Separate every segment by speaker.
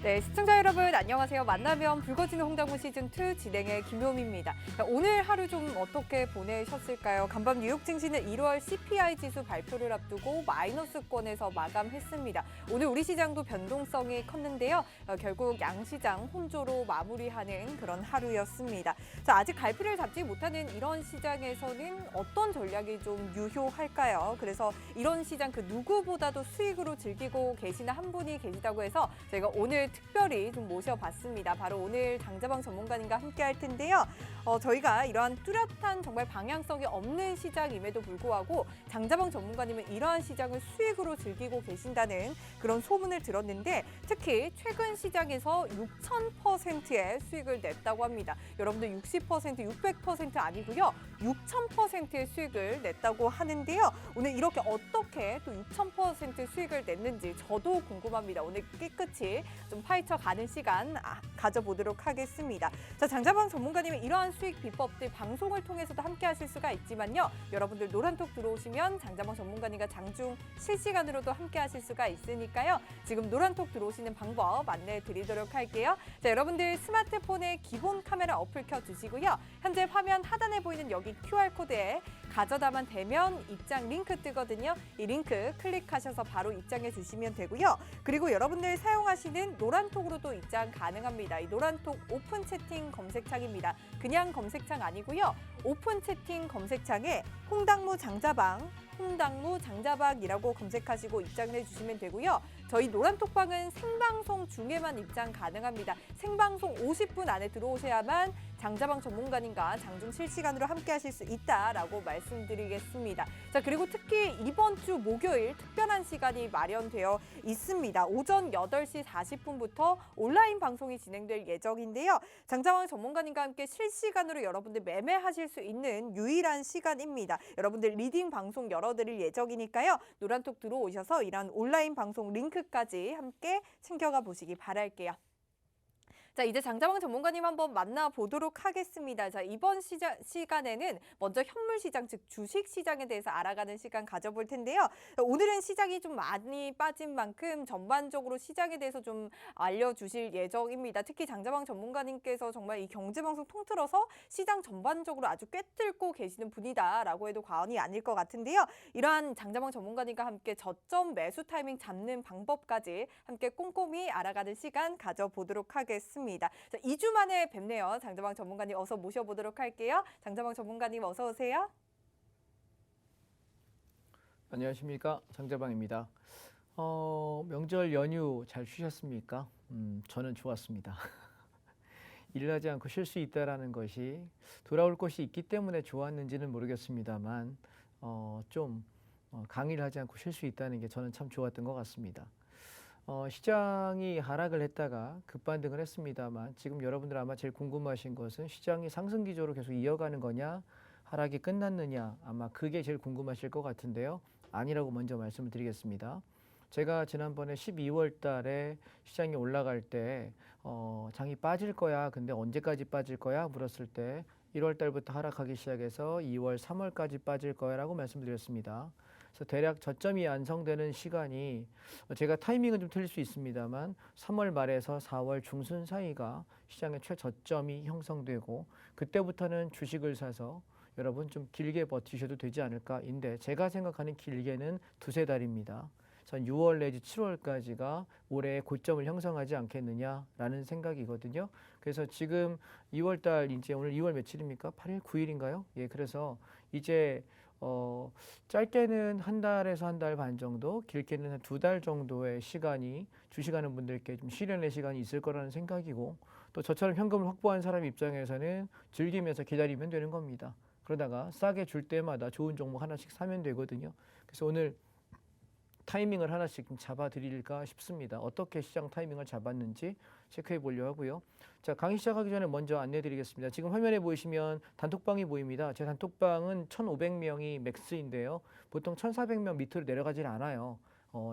Speaker 1: 네, 시청자 여러분 안녕하세요. 만나면 붉어지는 홍당무 시즌2 진행의 김효미입니다. 오늘 하루 좀 어떻게 보내셨을까요? 간밤 뉴욕 증시는 1월 CPI 지수 발표를 앞두고 마이너스권에서 마감했습니다. 오늘 우리 시장도 변동성이 컸는데요. 결국 양시장 혼조로 마무리하는 그런 하루였습니다. 자, 아직 갈피를 잡지 못하는 이런 시장에서는 어떤 전략이 좀 유효할까요? 그래서 이런 시장 그 누구보다도 수익으로 즐기고 계시는 한 분이 계시다고 해서 저희가 오늘 특별히 좀 모셔봤습니다. 바로 오늘 장자방 전문가님과 함께 할 텐데요. 저희가 이러한 뚜렷한 정말 방향성이 없는 시장임에도 불구하고 장자방 전문가님은 이러한 시장을 수익으로 즐기고 계신다는 그런 소문을 들었는데 특히 최근 시장에서 6,000%의 수익을 냈다고 합니다. 여러분들 60%, 600% 아니고요. 6,000%의 수익을 냈다고 하는데요. 오늘 이렇게 어떻게 또 6,000% 수익을 냈는지 저도 궁금합니다. 오늘 깨끗이 좀 파헤쳐 가는 시간 가져보도록 하겠습니다. 자, 장자방 전문가님의 이러한 수익 비법들 방송을 통해서도 함께 하실 수가 있지만요. 여러분들 노란톡 들어오시면 장자방 전문가님과 장중 실시간으로도 함께 하실 수가 있으니까요. 지금 노란톡 들어오시는 방법 안내해 드리도록 할게요. 자, 여러분들 스마트폰에 기본 카메라 어플 켜주시고요. 현재 화면 하단에 보이는 여기 QR코드에 가져다만 대면 입장 링크 뜨거든요. 이 링크 클릭하셔서 바로 입장해 주시면 되고요. 그리고 여러분들 사용하시는 노란톡으로도 입장 가능합니다. 이 노란톡 오픈 채팅 검색창입니다. 그냥 검색창 아니고요. 오픈 채팅 검색창에 홍당무 장자방, 홍당무 장자방이라고 검색하시고 입장을 해주시면 되고요. 저희 노란톡방은 생방송 중에만 입장 가능합니다. 생방송 50분 안에 들어오셔야만 장자방 전문가님과 장중 실시간으로 함께 하실 수 있다라고 말씀드리겠습니다. 자, 그리고 특히 이번 주 목요일 특별한 시간이 마련되어 있습니다. 오전 8시 40분부터 온라인 방송이 진행될 예정인데요. 장자방 전문가님과 함께 실시간으로 여러분들 매매하실 수 있는 유일한 시간입니다. 여러분들 리딩 방송 열어드릴 예정이니까요. 노란톡 들어오셔서 이런 온라인 방송 링크까지 함께 챙겨가 보시기 바랄게요. 자, 이제 장자방 전문가님 한번 만나보도록 하겠습니다. 자, 이번 시간에는 먼저 현물 시장, 즉 주식 시장에 대해서 알아가는 시간 가져볼 텐데요. 오늘은 시장이 좀 많이 빠진 만큼 전반적으로 시장에 대해서 좀 알려주실 예정입니다. 특히 장자방 전문가님께서 정말 이 경제방송 통틀어서 시장 전반적으로 아주 꿰뚫고 계시는 분이다라고 해도 과언이 아닐 것 같은데요. 이러한 장자방 전문가님과 함께 저점 매수 타이밍 잡는 방법까지 함께 꼼꼼히 알아가는 시간 가져보도록 하겠습니다. 자, 2주 만에 뵙네요. 장자방 전문가님 어서 모셔보도록 할게요. 장자방 전문가님 어서 오세요.
Speaker 2: 안녕하십니까, 장자방입니다. 명절 연휴 잘 쉬셨습니까? 저는 좋았습니다. 일을 하지 않고 쉴 수 있다는 것이 돌아올 것이 있기 때문에 좋았는지는 모르겠습니다만 강의를 하지 않고 쉴 수 있다는 게 저는 참 좋았던 것 같습니다. 시장이 하락을 했다가 급반등을 했습니다만 지금 여러분들 아마 제일 궁금하신 것은 시장이 상승 기조로 계속 이어가는 거냐, 하락이 끝났느냐, 아마 그게 제일 궁금하실 것 같은데요. 아니라고 먼저 말씀을 드리겠습니다. 제가 지난번에 12월 달에 시장이 올라갈 때 장이 빠질 거야, 근데 언제까지 빠질 거야 물었을 때 1월 달부터 하락하기 시작해서 2월, 3월까지 빠질 거야 라고 말씀드렸습니다. 그래서 대략 저점이 완성되는 시간이 제가 타이밍은 좀 틀릴 수 있습니다만 3월 말에서 4월 중순 사이가 시장의 최저점이 형성되고 그때부터는 주식을 사서 여러분 좀 길게 버티셔도 되지 않을까인데 제가 생각하는 길게는 두세 달입니다. 전 6월 내지 7월까지가 올해의 고점을 형성하지 않겠느냐라는 생각이거든요. 그래서 지금 2월 달 이제 오늘 2월 며칠입니까? 8일, 9일인가요? 예, 그래서 이제 짧게는 한 달에서 한 달 반 정도, 길게는 한 2달 정도의 시간이 주식하는 분들께 좀 실현의 시간이 있을 거라는 생각이고 또 저처럼 현금을 확보한 사람 입장에서는 즐기면서 기다리면 되는 겁니다. 그러다가 싸게 줄 때마다 좋은 종목 하나씩 사면 되거든요. 그래서 오늘 타이밍을 하나씩 좀 잡아드릴까 싶습니다. 어떻게 시장 타이밍을 잡았는지 체크해 보려고 하고요. 자, 강의 시작하기 전에 먼저 안내 드리겠습니다. 지금 화면에 보이시면 단톡방이 보입니다. 제 단톡방은 1,500명이 맥스인데요. 보통 1,400명 밑으로 내려가질 않아요.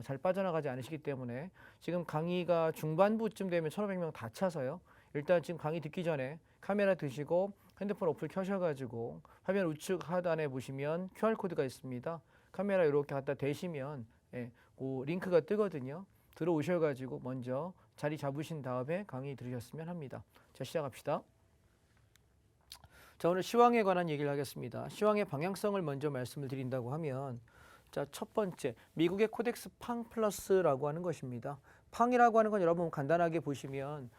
Speaker 2: 잘 빠져나가지 않으시기 때문에 지금 강의가 중반부쯤 되면 1,500명 다 차서요. 일단 지금 강의 듣기 전에 카메라 드시고 핸드폰 어플 켜셔가지고 화면 우측 하단에 보시면 QR코드가 있습니다. 카메라 이렇게 갖다 대시면 그 링크가 뜨거든요. 들어오셔가지고 먼저 자리 잡으신 다음에 강의 들으셨으면 합니다. 자, 시작합시다. 자, 오늘 시황에 관한 얘기를 하겠습니다. 시황의 방향성을 먼저 말씀을 드린다고 하면, 자, 첫 번째, 미국의 코덱스 팡 플러스라고 하는 것입니다. 팡이라고 하는 건 여러분 간단하게 보시면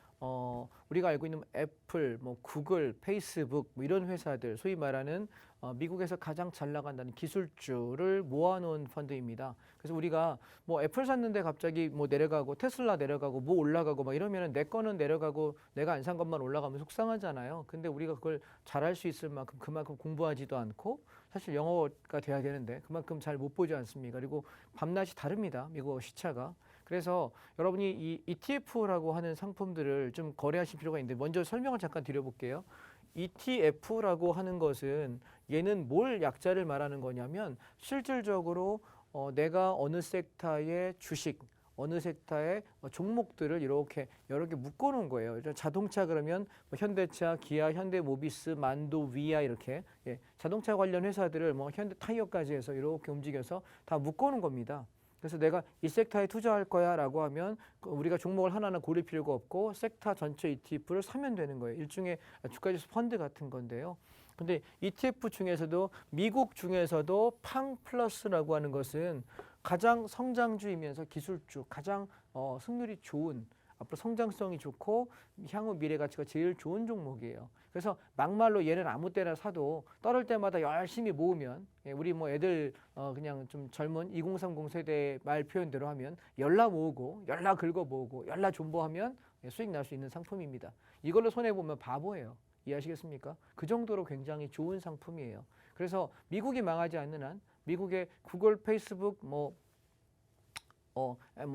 Speaker 2: 우리가 알고 있는 애플, 뭐 구글, 페이스북 뭐 이런 회사들, 소위 말하는 미국에서 가장 잘 나간다는 기술주를 모아놓은 펀드입니다. 그래서 우리가 뭐 애플 샀는데 갑자기 뭐 내려가고 테슬라 내려가고 뭐 올라가고 막 이러면은 내 거는 내려가고 내가 안 산 것만 올라가면 속상하잖아요. 근데 우리가 그걸 잘할 수 있을 만큼 그만큼 공부하지도 않고, 사실 영어가 돼야 되는데 그만큼 잘 못 보지 않습니까? 그리고 밤낮이 다릅니다. 미국 시차가. 그래서 여러분이 이 ETF라고 하는 상품들을 좀 거래하실 필요가 있는데, 먼저 설명을 잠깐 드려볼게요. ETF라고 하는 것은 얘는 뭘 약자를 말하는 거냐면, 실질적으로 내가 어느 섹터의 주식, 어느 섹터의 종목들을 이렇게 여러 개 묶어놓은 거예요. 자동차 그러면 뭐 현대차, 기아, 현대모비스, 만도, 위아 이렇게, 예, 자동차 관련 회사들을 뭐 현대 타이어까지 해서 이렇게 움직여서 다 묶어놓은 겁니다. 그래서 내가 이 섹터에 투자할 거야 라고 하면 우리가 종목을 하나하나 고를 필요가 없고 섹터 전체 ETF를 사면 되는 거예요. 일종의 주가지수 펀드 같은 건데요. 근데 ETF 중에서도 미국 중에서도 팡 플러스라고 하는 것은 가장 성장주이면서 기술주, 가장 승률이 좋은, 앞으로 성장성이 좋고 향후 미래 가치가 제일 좋은 종목이에요. 그래서 막말로 얘는 아무 때나 사도 떨을 때마다 열심히 모으면, 예, 우리 뭐 애들 그냥 좀 젊은 2030 세대의 말 표현대로 하면 열라 모으고 열라 긁어 모으고 열라 존버하면 수익 날 수 있는 상품입니다. 이걸로 손해보면 바보예요. 이해하시겠습니까? 그 정도로 굉장히 좋은 상품이에요. 그래서 미국이 망하지 않는 한, 미국의 구글, 페이스북, 뭐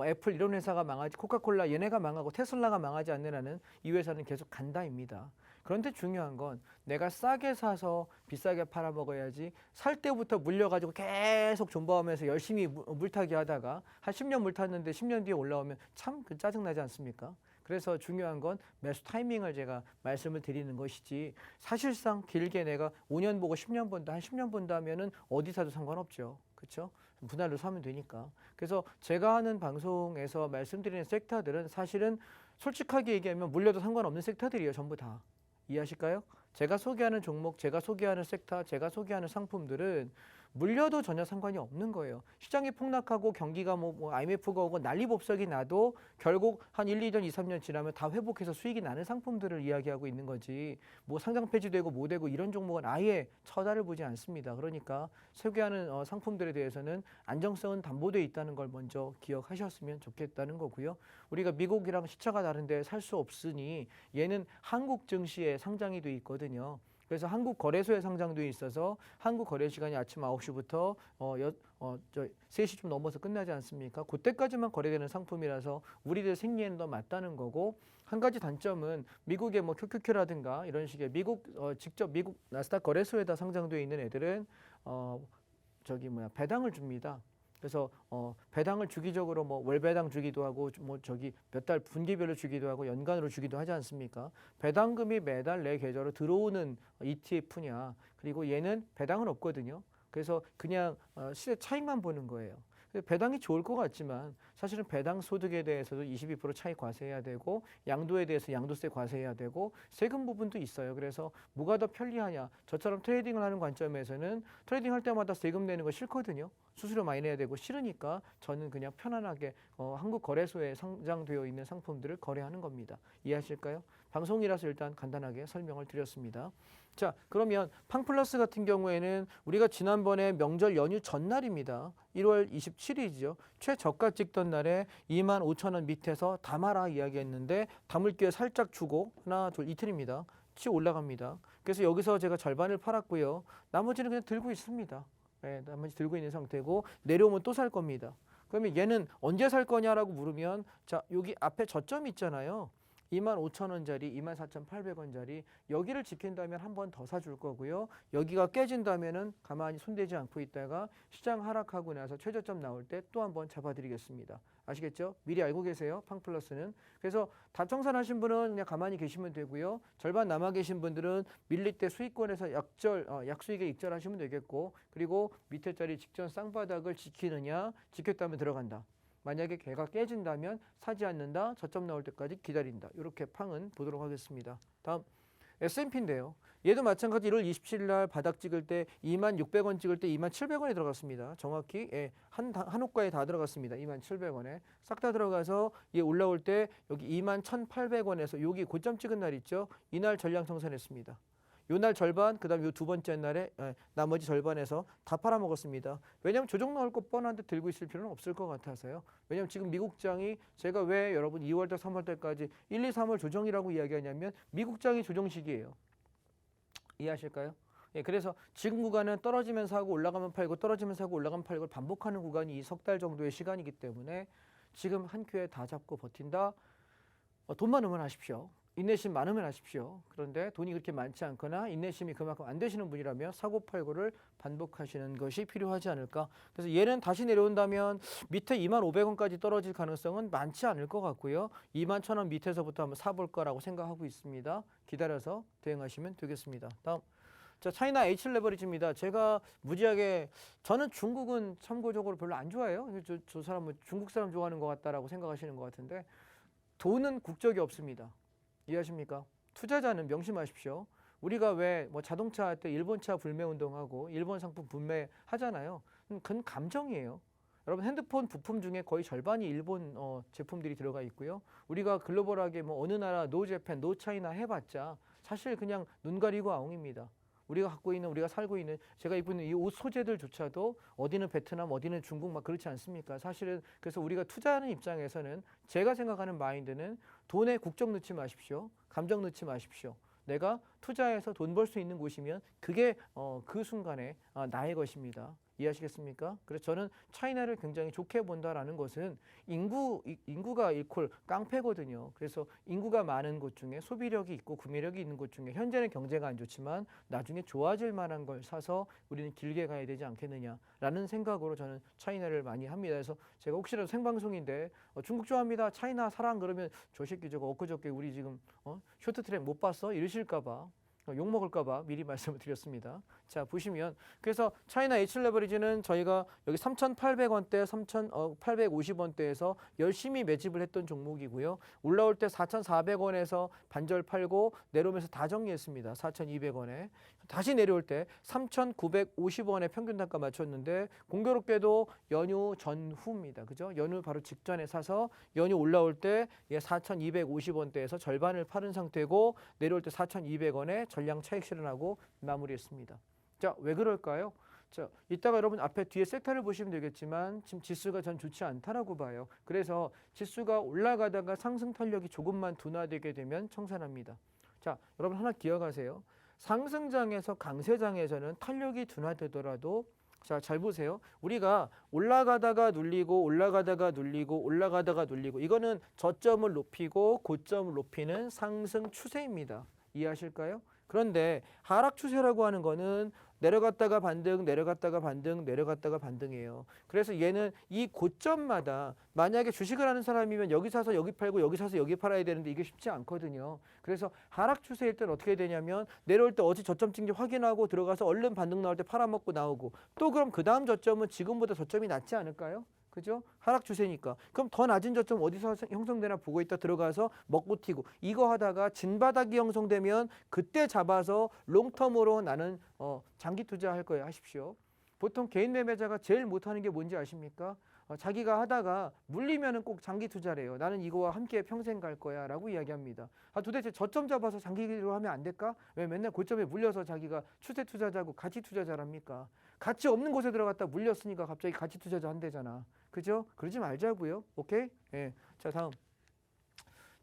Speaker 2: 애플 이런 회사가 망하지, 코카콜라 얘네가 망하고 테슬라가 망하지 않는 한은 이 회사는 계속 간다입니다. 그런데 중요한 건 내가 싸게 사서 비싸게 팔아먹어야지, 살 때부터 물려가지고 계속 존버하면서 열심히 물타기 하다가 한 10년 물탔는데 10년 뒤에 올라오면 참 짜증나지 않습니까? 그래서 중요한 건 매수 타이밍을 제가 말씀을 드리는 것이지, 사실상 길게 내가 5년 보고 10년 본다, 한 10년 본다 하면은 어디 사도 상관없죠. 그렇죠? 분할로 사면 되니까. 그래서 제가 하는 방송에서 말씀드리는 섹터들은 사실은 솔직하게 얘기하면 물려도 상관없는 섹터들이에요. 전부 다. 이해하실까요? 제가 소개하는 종목, 제가 소개하는 섹터, 제가 소개하는 상품들은 물려도 전혀 상관이 없는 거예요. 시장이 폭락하고 경기가 뭐 IMF가 오고 난리법석이 나도 결국 한 1, 2년, 2, 3년 지나면 다 회복해서 수익이 나는 상품들을 이야기하고 있는 거지, 뭐 상장 폐지되고 뭐 되고 이런 종목은 아예 쳐다를 보지 않습니다. 그러니까 소개하는 상품들에 대해서는 안정성은 담보되어 있다는 걸 먼저 기억하셨으면 좋겠다는 거고요. 우리가 미국이랑 시차가 다른데 살 수 없으니 얘는 한국 증시에 상장이 돼 있거든요. 그래서 한국 거래소에 상장돼 있어서 한국 거래 시간이 아침 9시부터 3시 좀 넘어서 끝나지 않습니까? 그때까지만 거래되는 상품이라서 우리들 생리에는 더 맞다는 거고, 한 가지 단점은 미국의 뭐 QQQ라든가 이런 식의 직접 미국 나스닥 거래소에다 상장돼 있는 애들은 배당을 줍니다. 그래서 배당을 주기적으로 뭐 월 배당 주기도 하고 뭐 몇 달 분기별로 주기도 하고 연간으로 주기도 하지 않습니까? 배당금이 매달 내 계좌로 들어오는 ETF냐, 그리고 얘는 배당은 없거든요. 그래서 그냥 시세 차익만 보는 거예요. 배당이 좋을 것 같지만 사실은 배당 소득에 대해서도 22% 차익 과세해야 되고, 양도에 대해서 양도세 과세해야 되고, 세금 부분도 있어요. 그래서 뭐가 더 편리하냐, 저처럼 트레이딩을 하는 관점에서는 트레이딩 할 때마다 세금 내는 거 싫거든요. 수수료 많이 내야 되고 싫으니까 저는 그냥 편안하게 한국 거래소에 상장되어 있는 상품들을 거래하는 겁니다. 이해하실까요? 방송이라서 일단 간단하게 설명을 드렸습니다. 자, 그러면 팡플러스 같은 경우에는 우리가 지난번에 명절 연휴 전날입니다. 1월 27일이죠. 최저가 찍던 날에 25,000원 밑에서 담아라 이야기했는데 담을 기회 살짝 주고 하나, 둘, 이틀입니다. 치 올라갑니다. 그래서 여기서 제가 절반을 팔았고요. 나머지는 그냥 들고 있습니다. 네, 나머지 들고 있는 상태고, 내려오면 또 살 겁니다. 그러면 얘는 언제 살 거냐라고 물으면, 자, 여기 앞에 저점 있잖아요. 25,000원짜리, 24,800원짜리 여기를 지킨다면 한 번 더 사줄 거고요. 여기가 깨진다면은 가만히 손대지 않고 있다가 시장 하락하고 나서 최저점 나올 때 또 한 번 잡아드리겠습니다. 아시겠죠? 미리 알고 계세요. 팡플러스는. 그래서 답정산하신 분은 그냥 가만히 계시면 되고요. 절반 남아 계신 분들은 밀릴 때 수익권에서 약수익에 익절하시면 되겠고, 그리고 밑에 자리 직전 쌍바닥을 지키느냐, 지켰다면 들어간다. 만약에 걔가 깨진다면 사지 않는다. 저점 나올 때까지 기다린다. 이렇게 팡은 보도록 하겠습니다. 다음 S&P인데요. 얘도 마찬가지 1월 27일 날 바닥 찍을 때 26,600원 찍을 때 27,000원에 들어갔습니다. 정확히 한 호가에 다 들어갔습니다. 27,000원에 싹 다 들어가서 얘 올라올 때 여기 21,800원에서 여기 고점 찍은 날 있죠. 이날 전량 청산했습니다. 요날 절반, 그다음 요 두 번째 날에 나머지 절반에서 다 팔아먹었습니다. 왜냐하면 조정 나올 거 뻔한데 들고 있을 필요는 없을 것 같아서요. 왜냐하면 지금 미국장이 제가 왜 여러분 2월달, 3월달까지 1, 2, 3월 조정이라고 이야기하냐면 미국장이 조정 시기예요. 이해하실까요? 예, 그래서 지금 구간은 떨어지면서 하고 올라가면 팔고 떨어지면서 하고 올라가면 팔고 반복하는 구간이 이 석 달 정도의 시간이기 때문에 지금 한 큐에 다 잡고 버틴다. 돈 많으면 하십시오. 인내심 많으면 하십시오. 그런데 돈이 그렇게 많지 않거나 인내심이 그만큼 안 되시는 분이라면 사고 팔고를 반복하시는 것이 필요하지 않을까. 그래서 얘는 다시 내려온다면 밑에 25,000원까지 떨어질 가능성은 많지 않을 것 같고요. 21,000원 밑에서부터 한번 사볼 거라고 생각하고 있습니다. 기다려서 대응하시면 되겠습니다. 다음. 자, 차이나 H 레버리지입니다. 제가 무지하게 저는 중국은 참고적으로 별로 안 좋아해요. 저 사람은 중국 사람 좋아하는 것 같다라고 생각하시는 것 같은데 돈은 국적이 없습니다. 이해하십니까? 투자자는 명심하십시오. 우리가 왜 뭐 자동차 할 때 일본차 불매 운동하고 일본 상품 불매 하잖아요. 그건 감정이에요. 여러분 핸드폰 부품 중에 거의 절반이 일본 제품들이 들어가 있고요. 우리가 글로벌하게 뭐 어느 나라 노 재팬, 노 차이나 해봤자 사실 그냥 눈 가리고 아웅입니다. 우리가 갖고 있는, 우리가 살고 있는, 제가 입고 있는 이 옷 소재들조차도 어디는 베트남, 어디는 중국 막 그렇지 않습니까? 사실은 그래서 우리가 투자하는 입장에서는 제가 생각하는 마인드는 돈에 국적 넣지 마십시오. 감정 넣지 마십시오. 내가 투자해서 돈 벌 수 있는 곳이면 그게 그 순간에 나의 것입니다. 이해하시겠습니까? 그래서 저는 차이나를 굉장히 좋게 본다라는 것은 인구가 이퀄 깡패거든요. 그래서 인구가 많은 곳 중에 소비력이 있고 구매력이 있는 곳 중에 현재는 경제가 안 좋지만 나중에 좋아질 만한 걸 사서 우리는 길게 가야 되지 않겠느냐라는 생각으로 저는 차이나를 많이 합니다. 그래서 제가 혹시라도 생방송인데 중국 좋아합니다. 차이나 사랑 그러면 저 새끼 저거 엊그저께 우리 지금 쇼트트랙 못 봤어? 이러실까 봐. 욕 먹을까 봐 미리 말씀을 드렸습니다. 자, 보시면 그래서 차이나 H 레버리지는 저희가 여기 3,800원대, 3,850원대에서 열심히 매집을 했던 종목이고요. 올라올 때 4,400원에서 반절 팔고 내려오면서 다 정리했습니다. 4,200원에. 다시 내려올 때 3,950원에 평균 단가 맞췄는데 공교롭게도 연휴 전후입니다. 그죠? 연휴 바로 직전에 사서 연휴 올라올 때 4,250원대에서 절반을 팔은 상태고 내려올 때 4,200원에 전량 차익 실현하고 마무리했습니다. 자, 왜 그럴까요? 자, 이따가 여러분 앞에 뒤에 섹터를 보시면 되겠지만 지금 지수가 전 좋지 않다라고 봐요. 그래서 지수가 올라가다가 상승 탄력이 조금만 둔화되게 되면 청산합니다. 자, 여러분 하나 기억하세요. 상승장에서 강세장에서는 탄력이 둔화되더라도 자, 잘 보세요. 우리가 올라가다가 눌리고 올라가다가 눌리고 올라가다가 눌리고 이거는 저점을 높이고 고점을 높이는 상승 추세입니다. 이해하실까요? 그런데 하락 추세라고 하는 거는 내려갔다가 반등, 내려갔다가 반등, 내려갔다가 반등이에요. 그래서 얘는 이 고점마다 만약에 주식을 하는 사람이면 여기 사서 여기 팔고 여기 사서 여기 팔아야 되는데 이게 쉽지 않거든요. 그래서 하락 추세일 때는 어떻게 되냐면 내려올 때 어디 저점 찍는지 확인하고 들어가서 얼른 반등 나올 때 팔아먹고 나오고 또 그럼 그 다음 저점은 지금보다 저점이 낮지 않을까요? 그죠? 하락 추세니까. 그럼 더 낮은 저점 어디서 형성되나 보고 있다 들어가서 먹고 튀고 이거 하다가 진바닥이 형성되면 그때 잡아서 롱텀으로 나는 장기 투자할 거예요. 하십시오. 보통 개인 매매자가 제일 못하는 게 뭔지 아십니까? 자기가 하다가 물리면은 꼭 장기 투자래요. 나는 이거와 함께 평생 갈 거야 라고 이야기합니다. 도대체 저점 잡아서 장기로 하면 안 될까? 왜 맨날 고점에 물려서 자기가 추세 투자자고 가치 투자자랍니까? 가치 없는 곳에 들어갔다 물렸으니까 갑자기 가치 투자자 한대잖아. 그죠? 그러지 말자고요. 오케이? 예. 자, 다음.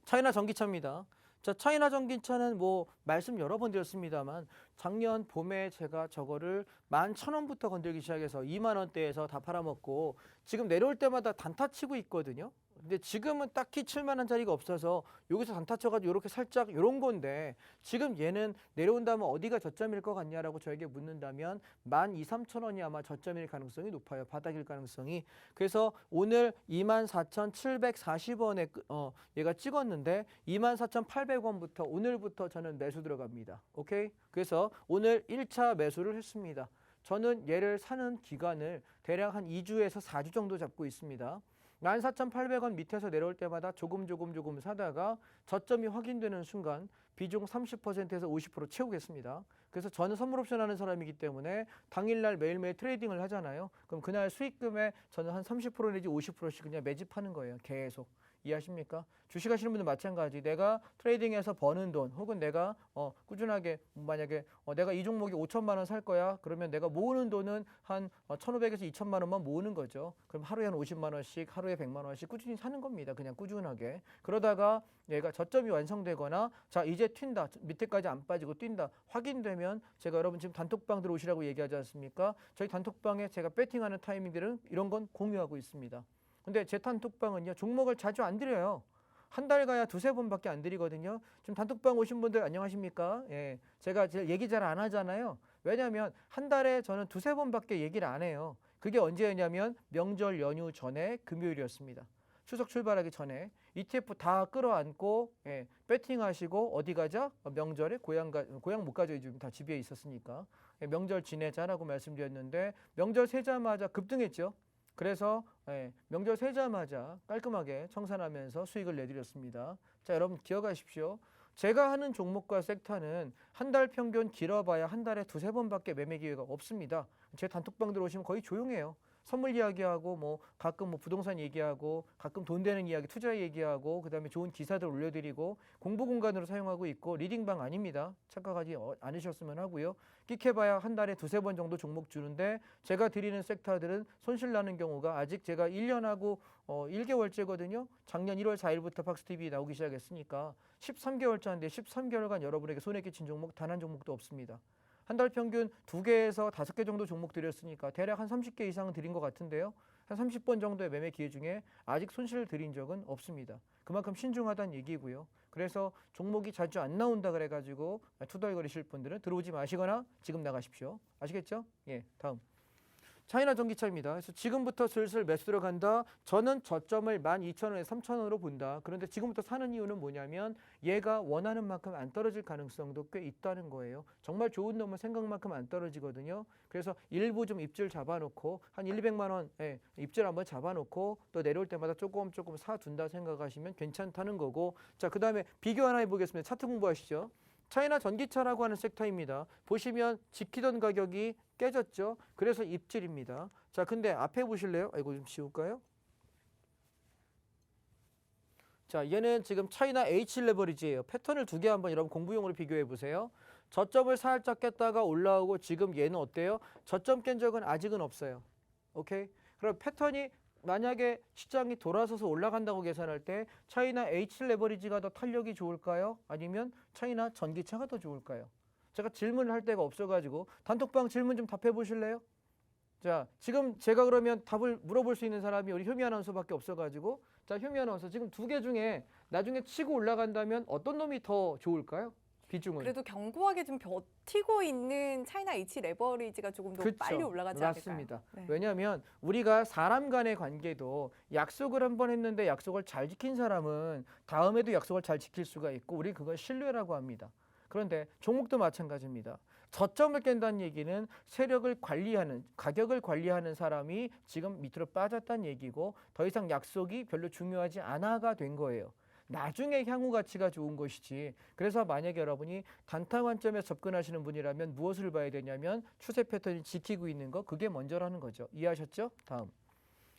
Speaker 2: 차이나 전기차입니다. 자, 차이나 전기차는 뭐 말씀 여러 번 드렸습니다만 작년 봄에 제가 저거를 11,000원부터 건들기 시작해서 2만 원대에서 다 팔아먹고 지금 내려올 때마다 단타 치고 있거든요. 근데 지금은 딱히 7만 원짜리가 없어서 여기서 단타 쳐가지고 이렇게 살짝 이런 건데 지금 얘는 내려온다면 어디가 저점일 것 같냐라고 저에게 묻는다면 12,000~13,000원이 아마 저점일 가능성이 높아요. 바닥일 가능성이. 그래서 오늘 24,740원에 얘가 찍었는데 24,800원부터 오늘부터 저는 매수 들어갑니다. 오케이? 그래서 오늘 1차 매수를 했습니다. 저는 얘를 사는 기간을 대략 한 2주에서 4주 정도 잡고 있습니다. 14,800원 밑에서 내려올 때마다 조금 사다가 저점이 확인되는 순간 비중 30%에서 50% 채우겠습니다. 그래서 저는 선물 옵션 하는 사람이기 때문에 당일날 매일매일 트레이딩을 하잖아요. 그럼 그날 수익금에 저는 한 30% 내지 50%씩 그냥 매집하는 거예요. 계속. 이해하십니까? 주식 하시는 분들 마찬가지. 내가 트레이딩해서 버는 돈 혹은 내가 꾸준하게 만약에 내가 이 종목이 5천만 원 살 거야. 그러면 내가 모으는 돈은 한 1,500에서 2천만 원만 모으는 거죠. 그럼 하루에 한 50만 원씩 하루에 100만 원씩 꾸준히 사는 겁니다. 그냥 꾸준하게. 그러다가 얘가 저점이 완성되거나 자 이제 튄다. 밑에까지 안 빠지고 뛴다. 확인되면 제가 여러분 지금 단톡방 들어오시라고 얘기하지 않습니까? 저희 단톡방에 제가 배팅하는 타이밍들은 이런 건 공유하고 있습니다. 근데 제 단톡방은요 종목을 자주 안 드려요. 한 달 가야 두세 번밖에 안 드리거든요. 지금 단톡방 오신 분들 안녕하십니까? 예, 제가 얘기 잘 안 하잖아요. 왜냐하면 한 달에 저는 두세 번밖에 얘기를 안 해요. 그게 언제였냐면 명절 연휴 전에 금요일이었습니다. 추석 출발하기 전에 ETF 다 끌어안고 배팅하시고 어디 가자? 명절에 고향 못 가죠. 지금 다 집에 있었으니까. 명절 지내자라고 말씀드렸는데 명절 세자마자 급등했죠. 그래서 명절 세자마자 깔끔하게 청산하면서 수익을 내드렸습니다. 자, 여러분 기억하십시오. 제가 하는 종목과 섹터는 한 달 평균 길어봐야 한 달에 두세 번밖에 매매 기회가 없습니다. 제 단톡방 들어오시면 거의 조용해요. 선물 이야기하고 뭐 가끔 뭐 부동산 얘기하고 가끔 돈 되는 이야기 투자 얘기하고 그다음에 좋은 기사들 올려드리고 공부 공간으로 사용하고 있고 리딩방 아닙니다. 착각하지 않으셨으면 하고요. 끽해봐야 한 달에 두세 번 정도 종목 주는데 제가 드리는 섹터들은 손실 나는 경우가 아직 제가 1년하고 1개월째거든요. 작년 1월 4일부터 팍스TV 나오기 시작했으니까 13개월째인데 13개월간 여러분에게 손해 끼친 종목 단 한 종목도 없습니다. 한 달 평균 2개에서 5개 정도 종목 드렸으니까 대략 한 30개 이상은 드린 것 같은데요. 한 30번 정도의 매매 기회 중에 아직 손실을 드린 적은 없습니다. 그만큼 신중하다는 얘기고요. 그래서 종목이 자주 안 나온다 그래가지고 투덜거리실 분들은 들어오지 마시거나 지금 나가십시오. 아시겠죠? 예, 다음. 차이나 전기차입니다. 그래서 지금부터 슬슬 매수 들어간다. 저는 저점을 12,000원에서 3,000원으로 본다. 그런데 지금부터 사는 이유는 뭐냐면 얘가 원하는 만큼 안 떨어질 가능성도 꽤 있다는 거예요. 정말 좋은 놈은 생각만큼 안 떨어지거든요. 그래서 일부 좀 입질 잡아놓고 한 200만 원 입질 한번 잡아놓고 또 내려올 때마다 조금 사둔다 생각하시면 괜찮다는 거고. 자, 그 다음에 비교 하나 해보겠습니다. 차트 공부하시죠. 차이나 전기차라고 하는 섹터입니다. 보시면 지키던 가격이 깨졌죠. 그래서 입질입니다. 자, 근데 앞에 보실래요? 이거 좀 지울까요? 자, 얘는 지금 차이나 H 레버리지예요. 패턴을 두 개 한번 여러분 공부용으로 비교해 보세요. 저점을 살짝 깼다가 올라오고 지금 얘는 어때요? 저점 깬 적은 아직은 없어요. 오케이? 그럼 패턴이 만약에 시장이 돌아서서 올라간다고 계산할 때 차이나 H 레버리지가 더 탄력이 좋을까요? 아니면 차이나 전기차가 더 좋을까요? 제가 질문을 할 데가 없어가지고 단톡방 질문 좀 답해 보실래요? 자, 지금 제가 그러면 답을 물어볼 수 있는 사람이 우리 효미 아나운서밖에 없어가지고 자, 효미 아나운서 지금 두 개 중에 나중에 치고 올라간다면 어떤 놈이 더 좋을까요? 비중은?
Speaker 1: 그래도 견고하게 좀 버티고 있는 차이나 H 레버리지가 조금 더
Speaker 2: 그쵸.
Speaker 1: 빨리 올라가지 않을까요?
Speaker 2: 맞습니다.
Speaker 1: 네.
Speaker 2: 왜냐하면 우리가 사람 간의 관계도 약속을 한번 했는데 약속을 잘 지킨 사람은 다음에도 약속을 잘 지킬 수가 있고 우리 그걸 신뢰라고 합니다. 그런데 종목도 마찬가지입니다. 저점을 깬다는 얘기는 세력을 관리하는, 가격을 관리하는 사람이 지금 밑으로 빠졌다는 얘기고 더 이상 약속이 별로 중요하지 않아가 된 거예요. 나중에 향후 가치가 좋은 것이지. 그래서 만약에 여러분이 단타 관점에서 접근하시는 분이라면 무엇을 봐야 되냐면 추세 패턴이 지키고 있는 거, 그게 먼저라는 거죠. 이해하셨죠? 다음.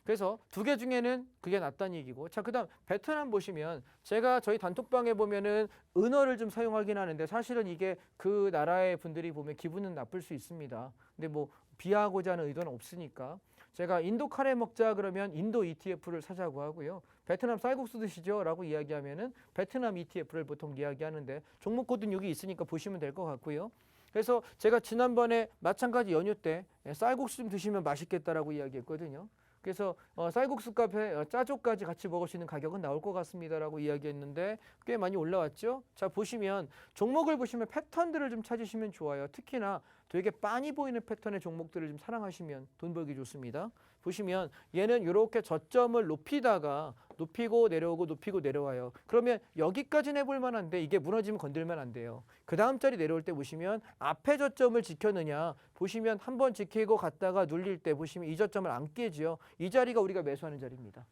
Speaker 2: 그래서 두 개 중에는 그게 낫다는 얘기고. 자, 그다음 베트남 보시면 제가 저희 단톡방에 보면은 은어를 좀 사용하긴 하는데 사실은 이게 그 나라의 분들이 보면 기분은 나쁠 수 있습니다. 근데 뭐 비하하고자 하는 의도는 없으니까. 제가 인도 카레 먹자 그러면 인도 ETF를 사자고 하고요. 베트남 쌀국수 드시죠? 라고 이야기하면은 베트남 ETF를 보통 이야기하는데 종목 코드는 여기 있으니까 보시면 될 것 같고요. 그래서 제가 지난번에 마찬가지 연휴 때 쌀국수 좀 드시면 맛있겠다라고 이야기했거든요. 그래서 쌀국수 카페 짜조까지 같이 먹을 수 있는 가격은 나올 것 같습니다라고 이야기했는데 꽤 많이 올라왔죠. 자, 보시면 종목을 보시면 패턴들을 좀 찾으시면 좋아요. 특히나 되게 빤히 보이는 패턴의 종목들을 좀 사랑하시면 돈 벌기 좋습니다. 보시면 얘는 이렇게 저점을 높이다가 높이고 내려오고 높이고 내려와요. 그러면 여기까지는 해볼 만한데 이게 무너지면 건들면 안 돼요. 그 다음 자리 내려올 때 보시면 앞에 저점을 지켰느냐 보시면 한번 지키고 갔다가 눌릴 때 보시면 이 저점을 안 깨지요. 이 자리가 우리가 매수하는 자리입니다.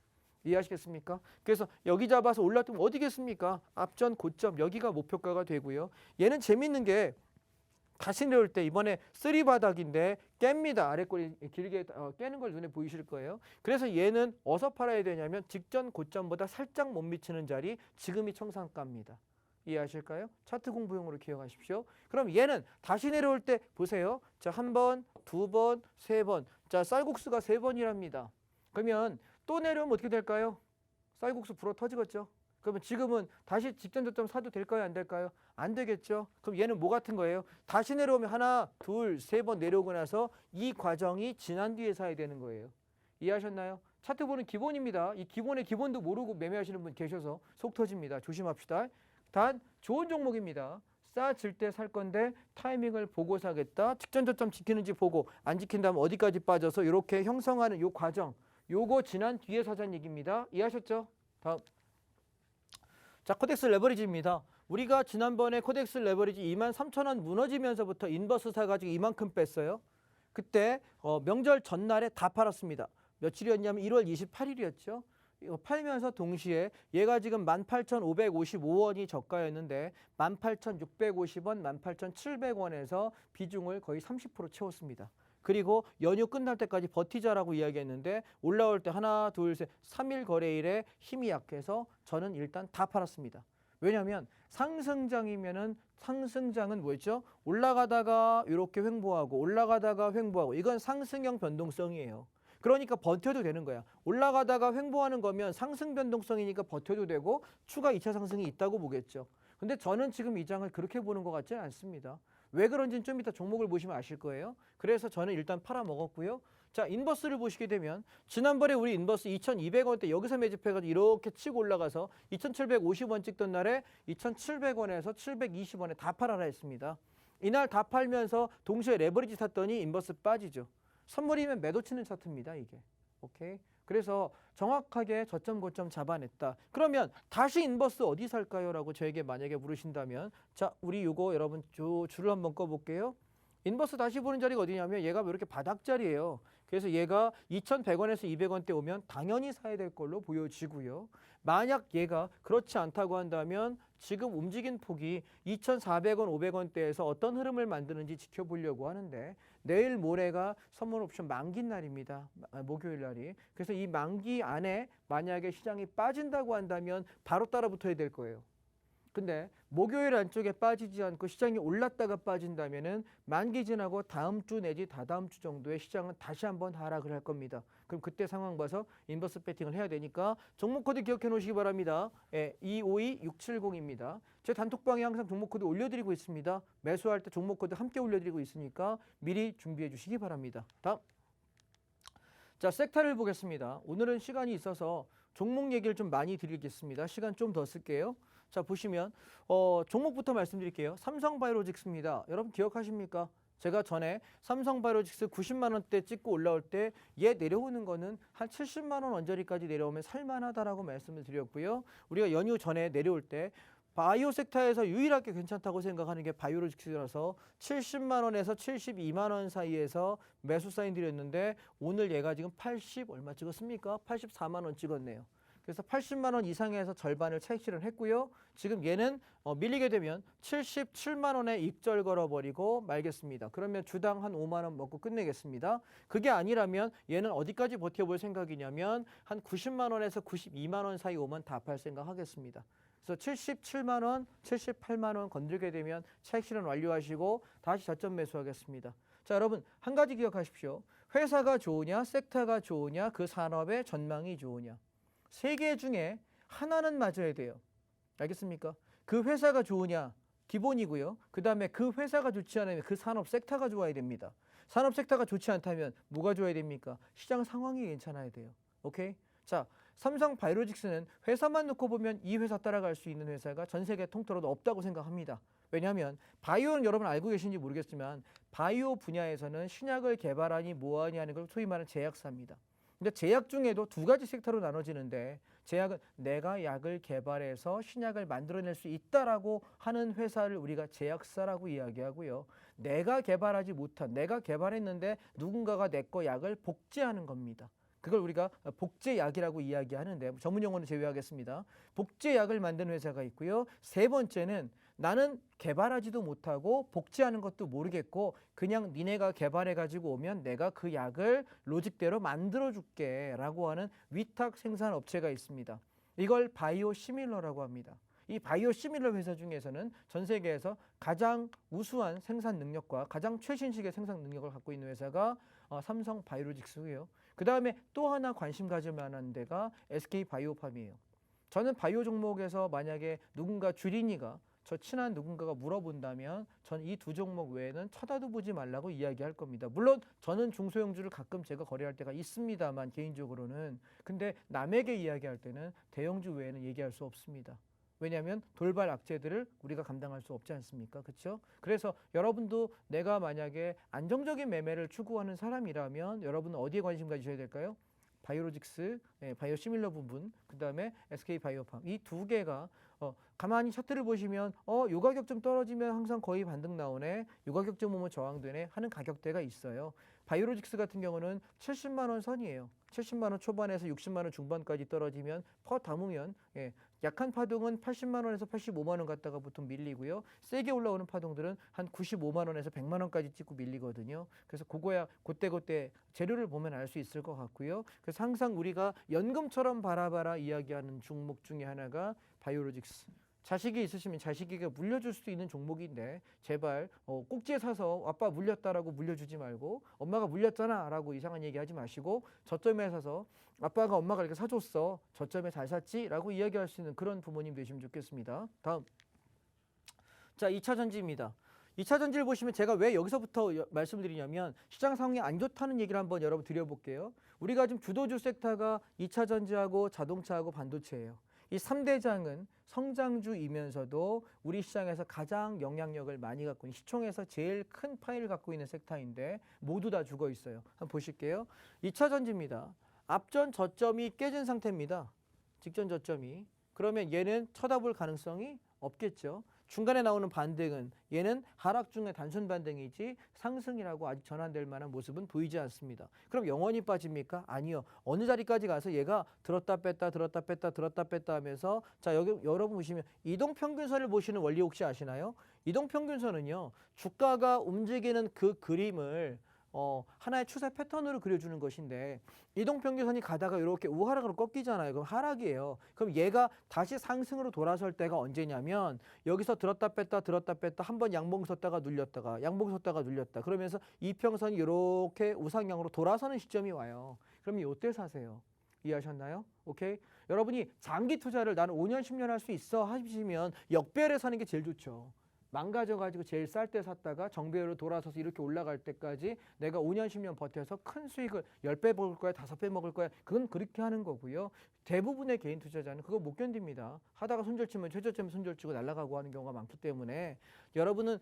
Speaker 2: 이해하시겠습니까? 그래서 여기 잡아서 올라뜨면 어디겠습니까? 앞전 고점 여기가 목표가가 되고요. 얘는 재밌는 게 다시 내려올 때 이번에 쓰리 바닥인데 깹니다. 아래 꼬리 길게 깨는 걸 눈에 보이실 거예요. 그래서 얘는 어디서 팔아야 되냐면 직전 고점보다 살짝 못 미치는 자리, 지금이 청산가입니다. 이해하실까요? 차트 공부용으로 기억하십시오. 그럼 얘는 다시 내려올 때 보세요. 자, 한 번, 두 번, 세 번. 자, 쌀국수가 세 번이랍니다. 그러면 또 내려오면 어떻게 될까요? 쌀국수 불어 터지겠죠. 그러면 지금은 다시 직전 저점 사도 될까요? 안 될까요? 안 되겠죠. 그럼 얘는 뭐 같은 거예요? 다시 내려오면 하나, 둘, 세 번 내려오고 나서 이 과정이 지난 뒤에 사야 되는 거예요. 이해하셨나요? 차트 보는 기본입니다. 이 기본의 기본도 모르고 매매하시는 분 계셔서 속 터집니다. 조심합시다. 단 좋은 종목입니다. 싸질 때 살 건데 타이밍을 보고 사겠다. 직전 저점 지키는지 보고 안 지킨다면 어디까지 빠져서 이렇게 형성하는 요 과정. 요거 지난 뒤에 사자는 얘기입니다. 이해하셨죠? 다음. 자, 코덱스 레버리지입니다. 우리가 지난번에 코덱스 레버리지 23,000원 무너지면서부터 인버스 사가지고 이만큼 뺐어요. 그때 명절 전날에 다 팔았습니다. 며칠이었냐면 1월 28일이었죠. 이거 팔면서 동시에 얘가 지금 18,555원이 저가였는데 18,650원, 18,700원에서 비중을 거의 30% 채웠습니다. 그리고 연휴 끝날 때까지 버티자라고 이야기했는데 올라올 때 하나, 둘, 셋, 3일 거래일에 힘이 약해서 저는 일단 다 팔았습니다. 왜냐하면 상승장이면은 상승장은 뭐였죠? 올라가다가 이렇게 횡보하고 올라가다가 횡보하고 이건 상승형 변동성이에요. 그러니까 버텨도 되는 거야. 올라가다가 횡보하는 거면 상승 변동성이니까 버텨도 되고 추가 2차 상승이 있다고 보겠죠. 근데 저는 지금 이 장을 그렇게 보는 것 같지는 않습니다. 왜 그런지는 좀 이따 종목을 보시면 아실 거예요. 그래서 저는 일단 팔아먹었고요. 자, 인버스를 보시게 되면 지난번에 우리 인버스 2,200원대 여기서 매집해가지고 이렇게 치고 올라가서 2,750원 찍던 날에 2,700원에서 720원에 다 팔아라 했습니다. 이날 다 팔면서 동시에 레버리지 샀더니 인버스 빠지죠. 선물이면 매도 치는 차트입니다, 이게. 오케이. 그래서 정확하게 저점 고점 잡아냈다. 그러면 다시 인버스 어디 살까요? 라고 저에게 만약에 물으신다면 자, 우리 요거 여러분 줄을 한번 꺼볼게요. 인버스 다시 보는 자리가 어디냐면 얘가 이렇게 바닥자리예요. 그래서 얘가 2,100원에서 200원대 오면 당연히 사야 될 걸로 보여지고요. 만약 얘가 그렇지 않다고 한다면 지금 움직인 폭이 2,400원, 500원대에서 어떤 흐름을 만드는지 지켜보려고 하는데 내일 모레가 선물 옵션 만기 날입니다. 목요일 날이. 그래서 이 만기 안에 만약에 시장이 빠진다고 한다면 바로 따라 붙어야 될 거예요. 근데 목요일 안쪽에 빠지지 않고 시장이 올랐다가 빠진다면은 만기 지나고 다음 주 내지 다다음 주 정도에 시장은 다시 한번 하락을 할 겁니다. 그럼 그때 상황 봐서 인버스 배팅을 해야 되니까 종목 코드 기억해 놓으시기 바랍니다. 252670입니다. 제 단톡방에 항상 종목 코드 올려드리고 있습니다. 매수할 때 종목 코드 함께 올려드리고 있으니까 미리 준비해 주시기 바랍니다. 다음. 자, 섹터를 보겠습니다. 오늘은 시간이 있어서 종목 얘기를 좀 많이 드리겠습니다. 시간 좀 더 쓸게요. 자, 보시면 종목부터 말씀드릴게요. 삼성바이오로직스입니다. 여러분 기억하십니까? 제가 전에 삼성바이오로직스 90만 원대 찍고 올라올 때 얘 내려오는 거는 한 70만 원 언저리까지 내려오면 살만하다라고 말씀을 드렸고요. 우리가 연휴 전에 내려올 때 바이오 섹터에서 유일하게 괜찮다고 생각하는 게 바이오로직스라서 70만 원에서 72만 원 사이에서 매수 사인 드렸는데 오늘 얘가 지금 80 얼마 찍었습니까? 84만 원 찍었네요. 그래서 80만 원 이상에서 절반을 차익 실현했고요. 지금 얘는 밀리게 되면 77만 원에 익절 걸어버리고 말겠습니다. 그러면 주당 한 5만 원 먹고 끝내겠습니다. 그게 아니라면 얘는 어디까지 버텨볼 생각이냐면 한 90만 원에서 92만 원 사이 오면 다 팔 생각 하겠습니다. 그래서 77만 원, 78만 원 건들게 되면 차익 실현 완료하시고 다시 저점 매수하겠습니다. 자, 여러분 한 가지 기억하십시오. 회사가 좋으냐, 섹터가 좋으냐, 그 산업의 전망이 좋으냐. 세 개 중에 하나는 맞아야 돼요. 알겠습니까? 그 회사가 좋으냐 기본이고요. 그 다음에 그 회사가 좋지 않으면 그 산업 섹터가 좋아야 됩니다. 산업 섹터가 좋지 않다면 뭐가 좋아야 됩니까? 시장 상황이 괜찮아야 돼요. 오케이? 자, 삼성바이오로직스는 회사만 놓고 보면 이 회사 따라갈 수 있는 회사가 전 세계 통틀어도 없다고 생각합니다. 왜냐하면 바이오는 여러분 알고 계신지 모르겠지만 바이오 분야에서는 신약을 개발하니 뭐하니 하는 걸 소위 말하는 제약사입니다. 근데 제약 중에도 두 가지 섹터로 나눠지는데 제약은 내가 약을 개발해서 신약을 만들어낼 수 있다라고 하는 회사를 우리가 제약사라고 이야기하고요. 내가 개발하지 못한, 내가 개발했는데 누군가가 내 거 약을 복제하는 겁니다. 그걸 우리가 복제약이라고 이야기하는데 전문 용어는 제외하겠습니다. 복제약을 만드는 회사가 있고요. 세 번째는 나는 개발하지도 못하고 복제하는 것도 모르겠고 그냥 니네가 개발해 가지고 오면 내가 그 약을 로직대로 만들어 줄게 라고 하는 위탁 생산 업체가 있습니다. 이걸 바이오 시밀러라고 합니다. 이 바이오 시밀러 회사 중에서는 전 세계에서 가장 우수한 생산 능력과 가장 최신식의 생산 능력을 갖고 있는 회사가 삼성 바이오로직스고요. 그 다음에 또 하나 관심 가질 만한 데가 SK 바이오팜이에요. 저는 바이오 종목에서 만약에 누군가 주린이가 저 친한 누군가가 물어본다면 전 이 두 종목 외에는 쳐다도 보지 말라고 이야기할 겁니다. 물론 저는 중소형주를 가끔 제가 거래할 때가 있습니다만 개인적으로는. 근데 남에게 이야기할 때는 대형주 외에는 얘기할 수 없습니다. 왜냐하면 돌발 악재들을 우리가 감당할 수 없지 않습니까? 그렇죠? 그래서 여러분도 내가 만약에 안정적인 매매를 추구하는 사람이라면 여러분은 어디에 관심 가지셔야 될까요? 바이오로직스, 바이오 시밀러 부분, 그 다음에 SK 바이오팜 이 두 개가 가만히 차트를 보시면 요 가격 좀 떨어지면 항상 거의 반등 나오네, 요 가격 좀 오면 저항되네 하는 가격대가 있어요. 바이오로직스 같은 경우는 70만 원 선이에요. 70만 원 초반에서 60만 원 중반까지 떨어지면 퍼 담으면 약한 파동은 80만 원에서 85만 원 갔다가 보통 밀리고요. 세게 올라오는 파동들은 한 95만 원에서 100만 원까지 찍고 밀리거든요. 그래서 그거야 그때 재료를 보면 알 수 있을 것 같고요. 그래서 항상 우리가 연금처럼 바라바라 이야기하는 종목 중에 하나가 바이오로직스. 자식이 있으시면 자식에게 물려줄 수도 있는 종목인데 제발 꼭지에 사서 아빠 물렸다라고 물려주지 말고 엄마가 물렸잖아 라고 이상한 얘기하지 마시고 저점에 사서 아빠가 엄마가 이렇게 사줬어 저점에 잘 샀지 라고 이야기할 수 있는 그런 부모님 되시면 좋겠습니다. 다음, 자 2차 전지입니다. 2차 전지를 보시면 제가 왜 여기서부터 말씀드리냐면 시장 상황이 안 좋다는 얘기를 한번 여러분 드려볼게요. 우리가 지금 주도주 섹터가 2차 전지하고 자동차하고 반도체예요. 이 3대장은 성장주이면서도 우리 시장에서 가장 영향력을 많이 갖고 있는 시총에서 제일 큰 파일을 갖고 있는 섹터인데 모두 다 죽어 있어요. 한번 보실게요. 2차 전지입니다. 앞전 저점이 깨진 상태입니다. 직전 저점이. 그러면 얘는 쳐다볼 가능성이 없겠죠. 중간에 나오는 반등은 얘는 하락 중에 단순 반등이지 상승이라고 아직 전환될 만한 모습은 보이지 않습니다. 그럼 영원히 빠집니까? 아니요. 어느 자리까지 가서 얘가 들었다 뺐다 들었다 뺐다 들었다 뺐다 하면서 자 여기 여러분 보시면 이동평균선을 보시는 원리 혹시 아시나요? 이동평균선은요. 주가가 움직이는 그 그림을 하나의 추세 패턴으로 그려주는 것인데 이동평균선이 가다가 이렇게 우하락으로 꺾이잖아요. 그럼 하락이에요. 그럼 얘가 다시 상승으로 돌아설 때가 언제냐면 여기서 들었다 뺐다 한번 양봉 섰다가 눌렸다가 양봉 섰다가 눌렸다. 그러면서 이평선이 이렇게 우상향으로 돌아서는 시점이 와요. 그럼 이때 사세요. 이해하셨나요? 오케이? 여러분이 장기 투자를 나는 5년 10년 할 수 있어 하시면 역배열에 사는 게 제일 좋죠. 망가져가지고 제일 쌀 때 샀다가 정배열로 돌아서서 이렇게 올라갈 때까지 내가 5년 10년 버텨서 큰 수익을 10배 먹을 거야 5배 먹을 거야 그건 그렇게 하는 거고요. 대부분의 개인 투자자는 그거 못 견딥니다. 하다가 손절치면 최저점에 손절치고 날아가고 하는 경우가 많기 때문에 여러분은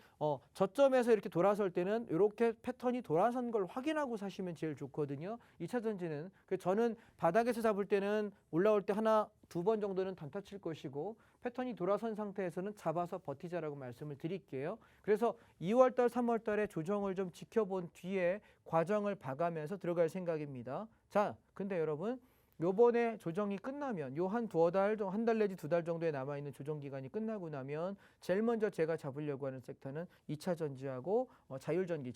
Speaker 2: 저점에서 이렇게 돌아설 때는 이렇게 패턴이 돌아선 걸 확인하고 사시면 제일 좋거든요. 2차 전지는 저는 바닥에서 잡을 때는 올라올 때 하나 두 번 정도는 단타 칠 것이고 패턴이 돌아선 상태에서는 잡아서 버티자라고 말씀을 드릴게요. 그래서 2월달 3월달에 조정을 좀 지켜본 뒤에 과정을 봐가면서 들어갈 생각입니다. 자, 근데 여러분 요번에 조정이 끝나면 요 한 달 내지 2달 정도에 남아있는 조정 기간이 끝나고 나면 제일 먼저 제가 잡으려고 하는 섹터는 2차 전지하고 자율전기,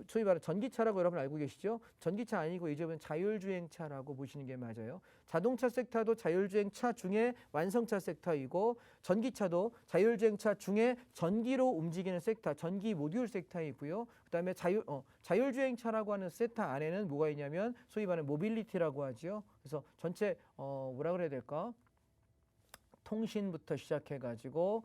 Speaker 2: 소위 말하는 전기차라고 여러분 알고 계시죠? 전기차 아니고 이제는 자율주행차라고 보시는 게 맞아요. 자동차 섹터도 자율주행차 중에 완성차 섹터이고 전기차도 자율주행차 중에 전기로 움직이는 섹터, 전기 모듈 섹터이고요. 그다음에 자율주행차라고 하는 섹터 안에는 뭐가 있냐면 소위 말하는 모빌리티라고 하죠. 그래서 전체 뭐라 그래야 될까? 통신부터 시작해가지고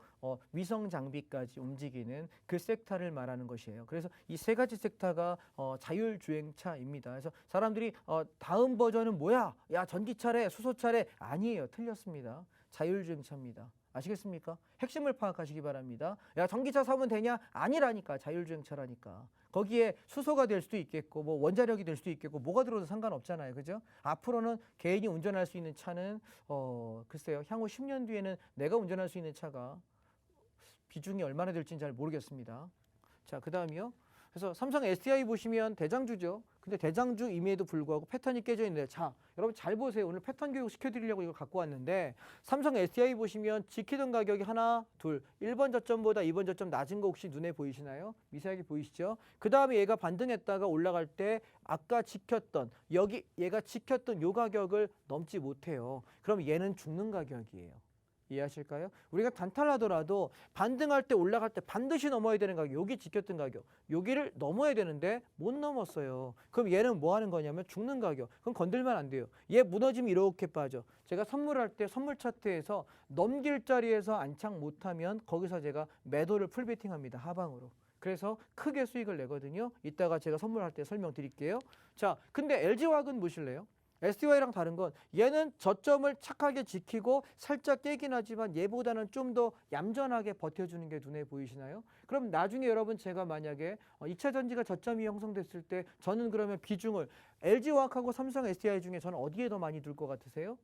Speaker 2: 위성 장비까지 움직이는 그 섹터를 말하는 것이에요. 그래서 이 세 가지 섹터가 자율주행차입니다. 그래서 사람들이 다음 버전은 뭐야? 야 전기차래, 수소차래? 아니에요. 틀렸습니다. 자율주행차입니다. 아시겠습니까? 핵심을 파악하시기 바랍니다. 야 전기차 사면 되냐? 아니라니까. 자율주행차라니까. 거기에 수소가 될 수도 있겠고 뭐 원자력이 될 수도 있겠고 뭐가 들어도 상관없잖아요. 그죠? 앞으로는 개인이 운전할 수 있는 차는 글쎄요. 향후 10년 뒤에는 내가 운전할 수 있는 차가 비중이 얼마나 될지는 잘 모르겠습니다. 자, 그다음이요. 그래서 삼성 SDI 보시면 대장주죠. 근데 대장주임에도 불구하고 패턴이 깨져 있는데 자, 여러분 잘 보세요. 오늘 패턴 교육 시켜드리려고 이거 갖고 왔는데 삼성 SDI 보시면 지키던 가격이 하나, 둘, 1번 저점보다 2번 저점 낮은 거 혹시 눈에 보이시나요? 미세하게 보이시죠? 그 다음에 얘가 반등했다가 올라갈 때 아까 지켰던 여기 얘가 지켰던 요 가격을 넘지 못해요. 그럼 얘는 죽는 가격이에요. 이해하실까요? 우리가 단타하더라도 반등할 때 올라갈 때 반드시 넘어야 되는 가격, 여기 지켰던 가격, 여기를 넘어야 되는데 못 넘었어요. 그럼 얘는 뭐 하는 거냐면 죽는 가격. 그럼 건들면 안 돼요. 얘 무너지면 이렇게 빠져. 제가 선물할 때 선물 차트에서 넘길 자리에서 안착 못하면 거기서 제가 매도를 풀베팅합니다. 하방으로. 그래서 크게 수익을 내거든요. 이따가 제가 선물할 때 설명드릴게요. 자, 근데 LG화학은 보실래요? SDI랑 다른 건 얘는 저점을 착하게 지키고 살짝 깨긴 하지만 얘보다는 좀 더 얌전하게 버텨주는 게 눈에 보이시나요? 그럼 나중에 여러분 제가 만약에 2차 전지가 저점이 형성됐을 때 저는 그러면 비중을 LG화학하고 삼성 SDI 중에 저는 어디에 더 많이 둘 것 같으세요?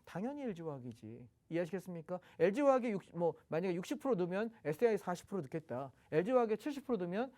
Speaker 2: 당연히 LG화학이지. 이해하시겠습니까? LG화학에 만약에 60% 넣으면 SDI 40% 넣겠다. LG화학에 70% 넣으면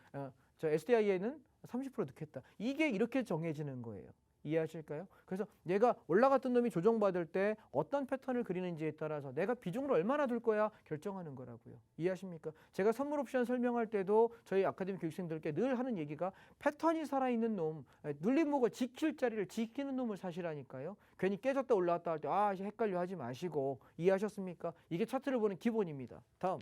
Speaker 2: 저 SDI에는 30% 넣겠다. 이게 이렇게 정해지는 거예요. 이해하실까요? 그래서 얘가 올라갔던 놈이 조정받을 때 어떤 패턴을 그리는지에 따라서 내가 비중을 얼마나 둘 거야 결정하는 거라고요. 이해하십니까? 제가 선물 옵션 설명할 때도 저희 아카데미 교육생들께 늘 하는 얘기가 패턴이 살아있는 놈, 눌림목을 지킬 자리를 지키는 놈을 사시라니까요. 괜히 깨졌다 올라왔다 할 때 헷갈려 하지 마시고. 이해하셨습니까? 이게 차트를 보는 기본입니다. 다음.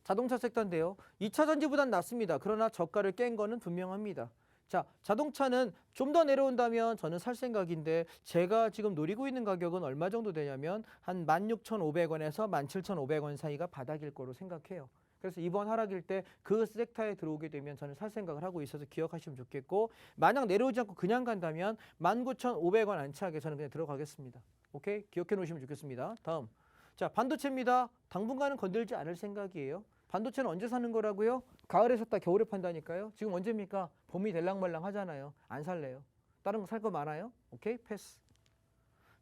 Speaker 2: 자동차 섹터인데요. 2차 전지보단 낮습니다. 그러나 저가를 깬 거는 분명합니다. 자, 자동차는 좀 더 내려온다면 저는 살 생각인데 제가 지금 노리고 있는 가격은 얼마 정도 되냐면 한 16,500원에서 17,500원 사이가 바닥일 거로 생각해요. 그래서 이번 하락일 때 그 섹터에 들어오게 되면 저는 살 생각을 하고 있어서 기억하시면 좋겠고, 만약 내려오지 않고 그냥 간다면 19,500원 안착에 저는 그냥 들어가겠습니다. 오케이? 기억해 놓으시면 좋겠습니다. 다음. 자, 반도체입니다. 당분간은 건들지 않을 생각이에요. 반도체는 언제 사는 거라고요? 가을에 샀다 겨울에 판다니까요. 지금 언제입니까? 봄이 될랑말랑 하잖아요. 안 살래요. 다른 거 살 거 많아요? 오케이? 패스.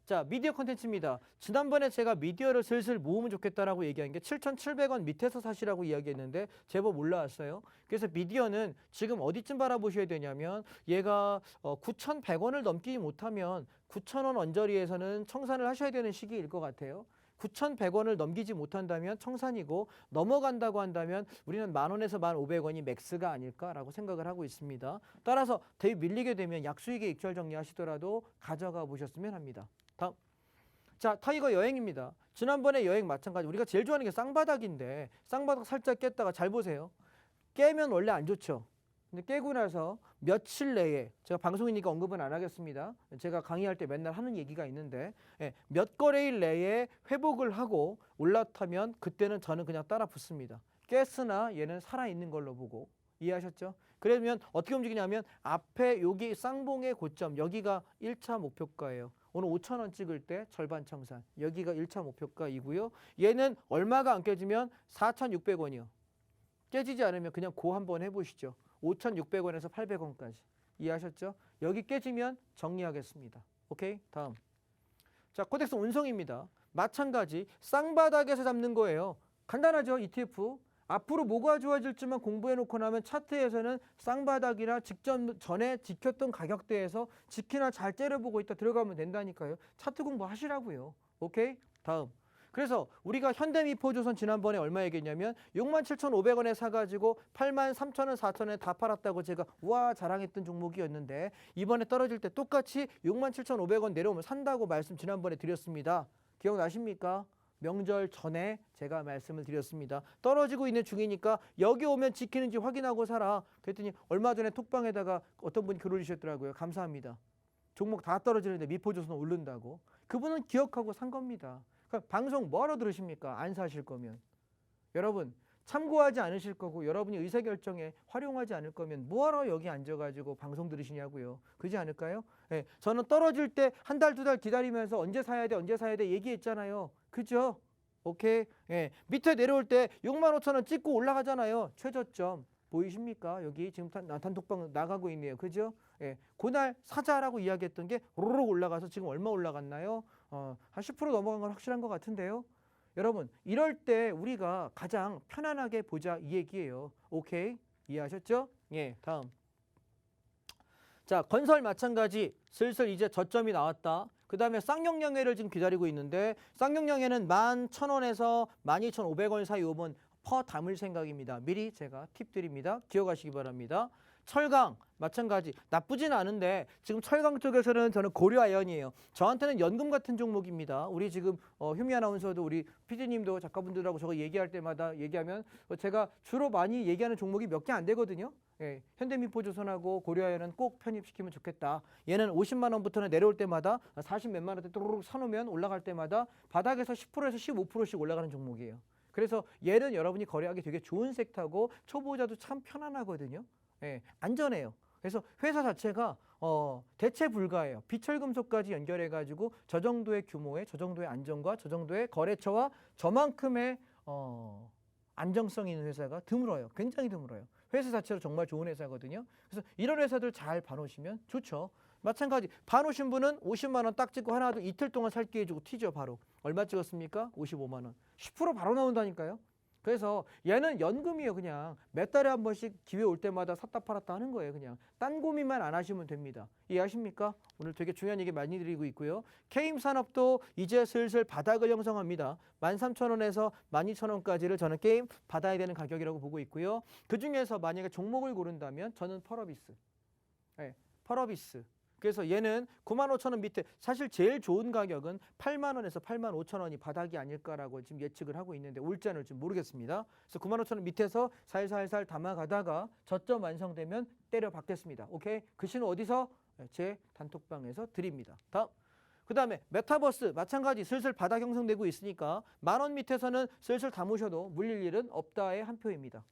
Speaker 2: 자, 미디어 컨텐츠입니다. 지난번에 제가 미디어를 슬슬 모으면 좋겠다라고 얘기한 게 7,700원 밑에서 사시라고 이야기했는데 제법 올라왔어요. 그래서 미디어는 지금 어디쯤 바라보셔야 되냐면 얘가 9,100원을 넘기지 못하면 9,000원 언저리에서는 청산을 하셔야 되는 시기일 것 같아요. 9,100원을 넘기지 못한다면 청산이고 넘어간다고 한다면 우리는 10,000원에서 1,500원이 맥스가 아닐까라고 생각을 하고 있습니다. 따라서 대입 밀리게 되면 약수익에 익절 정리하시더라도 가져가 보셨으면 합니다. 다음. 자, 타이거 여행입니다. 지난번에 여행 마찬가지. 우리가 제일 좋아하는 게 쌍바닥인데 쌍바닥 살짝 깼다가 잘 보세요. 깨면 원래 안 좋죠. 근데 깨고 나서 며칠 내에, 제가 방송이니까 언급은 안 하겠습니다. 제가 강의할 때 맨날 하는 얘기가 있는데 몇 거래일 내에 회복을 하고 올라타면 그때는 저는 그냥 따라 붙습니다. 깼으나 얘는 살아있는 걸로 보고. 이해하셨죠? 그러면 어떻게 움직이냐면 앞에 여기 쌍봉의 고점, 여기가 1차 목표가예요. 오늘 5,000원 찍을 때 절반 청산. 여기가 1차 목표가이고요. 얘는 얼마가 안 깨지면 4,600원이요. 깨지지 않으면 그냥 고 한번 해보시죠. 5,600원에서 800원까지. 이해하셨죠? 여기 깨지면 정리하겠습니다. 오케이? 다음. 자, 코덱스 운송입니다. 마찬가지 쌍바닥에서 잡는 거예요. 간단하죠? ETF. 앞으로 뭐가 좋아질지만 공부해놓고 나면 차트에서는 쌍바닥이나 직전 전에 지켰던 가격대에서 지키나 잘 째려보고 있다 들어가면 된다니까요. 차트 공부하시라고요. 오케이? 다음. 그래서 우리가 현대미포조선 지난번에 얼마 얘기했냐면 67,500원에 사가지고 83,000원, 4,000원에 다 팔았다고 제가 우와 자랑했던 종목이었는데 이번에 떨어질 때 똑같이 67,500원 내려오면 산다고 말씀 지난번에 드렸습니다. 기억나십니까? 명절 전에 제가 말씀을 드렸습니다. 떨어지고 있는 중이니까 여기 오면 지키는지 확인하고 사라. 그랬더니 얼마 전에 톡방에다가 어떤 분이 글 올리셨더라고요. 감사합니다. 종목 다 떨어지는데 미포조선 오른다고. 그분은 기억하고 산 겁니다. 그러니까 방송 뭐하러 들으십니까? 안 사실 거면. 여러분 참고하지 않으실 거고 여러분이 의사결정에 활용하지 않을 거면 뭐하러 여기 앉아가지고 방송 들으시냐고요. 그렇지 않을까요? 네, 저는 떨어질 때 한 달, 두 달 기다리면서 언제 사야 돼, 언제 사야 돼 얘기했잖아요. 그죠? 오케이. 네, 밑에 내려올 때 65,000원 찍고 올라가잖아요. 최저점. 보이십니까? 여기 지금 단톡방 나가고 있네요. 그죠? 예, 그날 사자라고 이야기했던 게 오르륵 올라가서 지금 얼마 올라갔나요? 한 10% 넘어간 건 확실한 것 같은데요. 여러분 이럴 때 우리가 가장 편안하게 보자 이 얘기예요. 오케이? 이해하셨죠? 예, 다음. 자, 건설 마찬가지. 슬슬 이제 저점이 나왔다. 그 다음에 쌍용양해를 지금 기다리고 있는데 쌍용양해는 11,000원에서 12,500원 사이 오면 퍼 담을 생각입니다. 미리 제가 팁 드립니다. 기억하시기 바랍니다. 철강 마찬가지. 나쁘진 않은데 지금 철강 쪽에서는 저는 고려아연이에요. 저한테는 연금 같은 종목입니다. 우리 지금 휴미 아나운서도 우리 PD님도 작가분들하고 저거 얘기할 때마다 얘기하면 제가 주로 많이 얘기하는 종목이 몇 개 안 되거든요. 예, 현대미포조선하고 고려아연은 꼭 편입시키면 좋겠다. 얘는 50만 원부터는 내려올 때마다 40 몇만 원대 또르륵 사놓으면 올라갈 때마다 바닥에서 10%에서 15%씩 올라가는 종목이에요. 그래서 얘는 여러분이 거래하기 되게 좋은 섹터고 초보자도 참 편안하거든요. 예, 안전해요. 그래서 회사 자체가 대체 불가해요. 비철금속까지 연결해가지고 저 정도의 규모의, 저 정도의 안정과 저 정도의 거래처와 저만큼의 안정성 있는 회사가 드물어요. 굉장히 드물어요. 회사 자체로 정말 좋은 회사거든요. 그래서 이런 회사들 잘 봐놓으시면 좋죠. 마찬가지 봐놓으신 분은 50만 원 딱 찍고 하나도 이틀 동안 살게 해주고 튀죠. 바로. 얼마 찍었습니까? 55만 원. 10% 바로 나온다니까요. 그래서 얘는 연금이에요. 그냥 몇 달에 한 번씩 기회 올 때마다 샀다 팔았다 하는 거예요. 그냥 딴 고민만 안 하시면 됩니다. 이해하십니까? 오늘 되게 중요한 얘기 많이 드리고 있고요. K임산업도 이제 슬슬 바닥을 형성합니다. 13,000원에서 12,000원까지를 저는 게임 받아야 되는 가격이라고 보고 있고요. 그중에서 만약에 종목을 고른다면 저는 펄어비스. 네, 펄어비스. 그래서 얘는 95,000원 밑에 사실 제일 좋은 가격은 8만 원에서 85,000원이 바닥이 아닐까라고 지금 예측을 하고 있는데 올지 안 올지 모르겠습니다. 그래서 95,000원 밑에서 살살살 담아가다가 저점 완성되면 때려 박겠습니다. 오케이? 그 신호 어디서? 제 단톡방에서 드립니다. 다음. 그 다음에 메타버스 마찬가지 슬슬 바닥 형성되고 있으니까 10,000원 밑에서는 슬슬 담으셔도 물릴 일은 없다의 한 표입니다.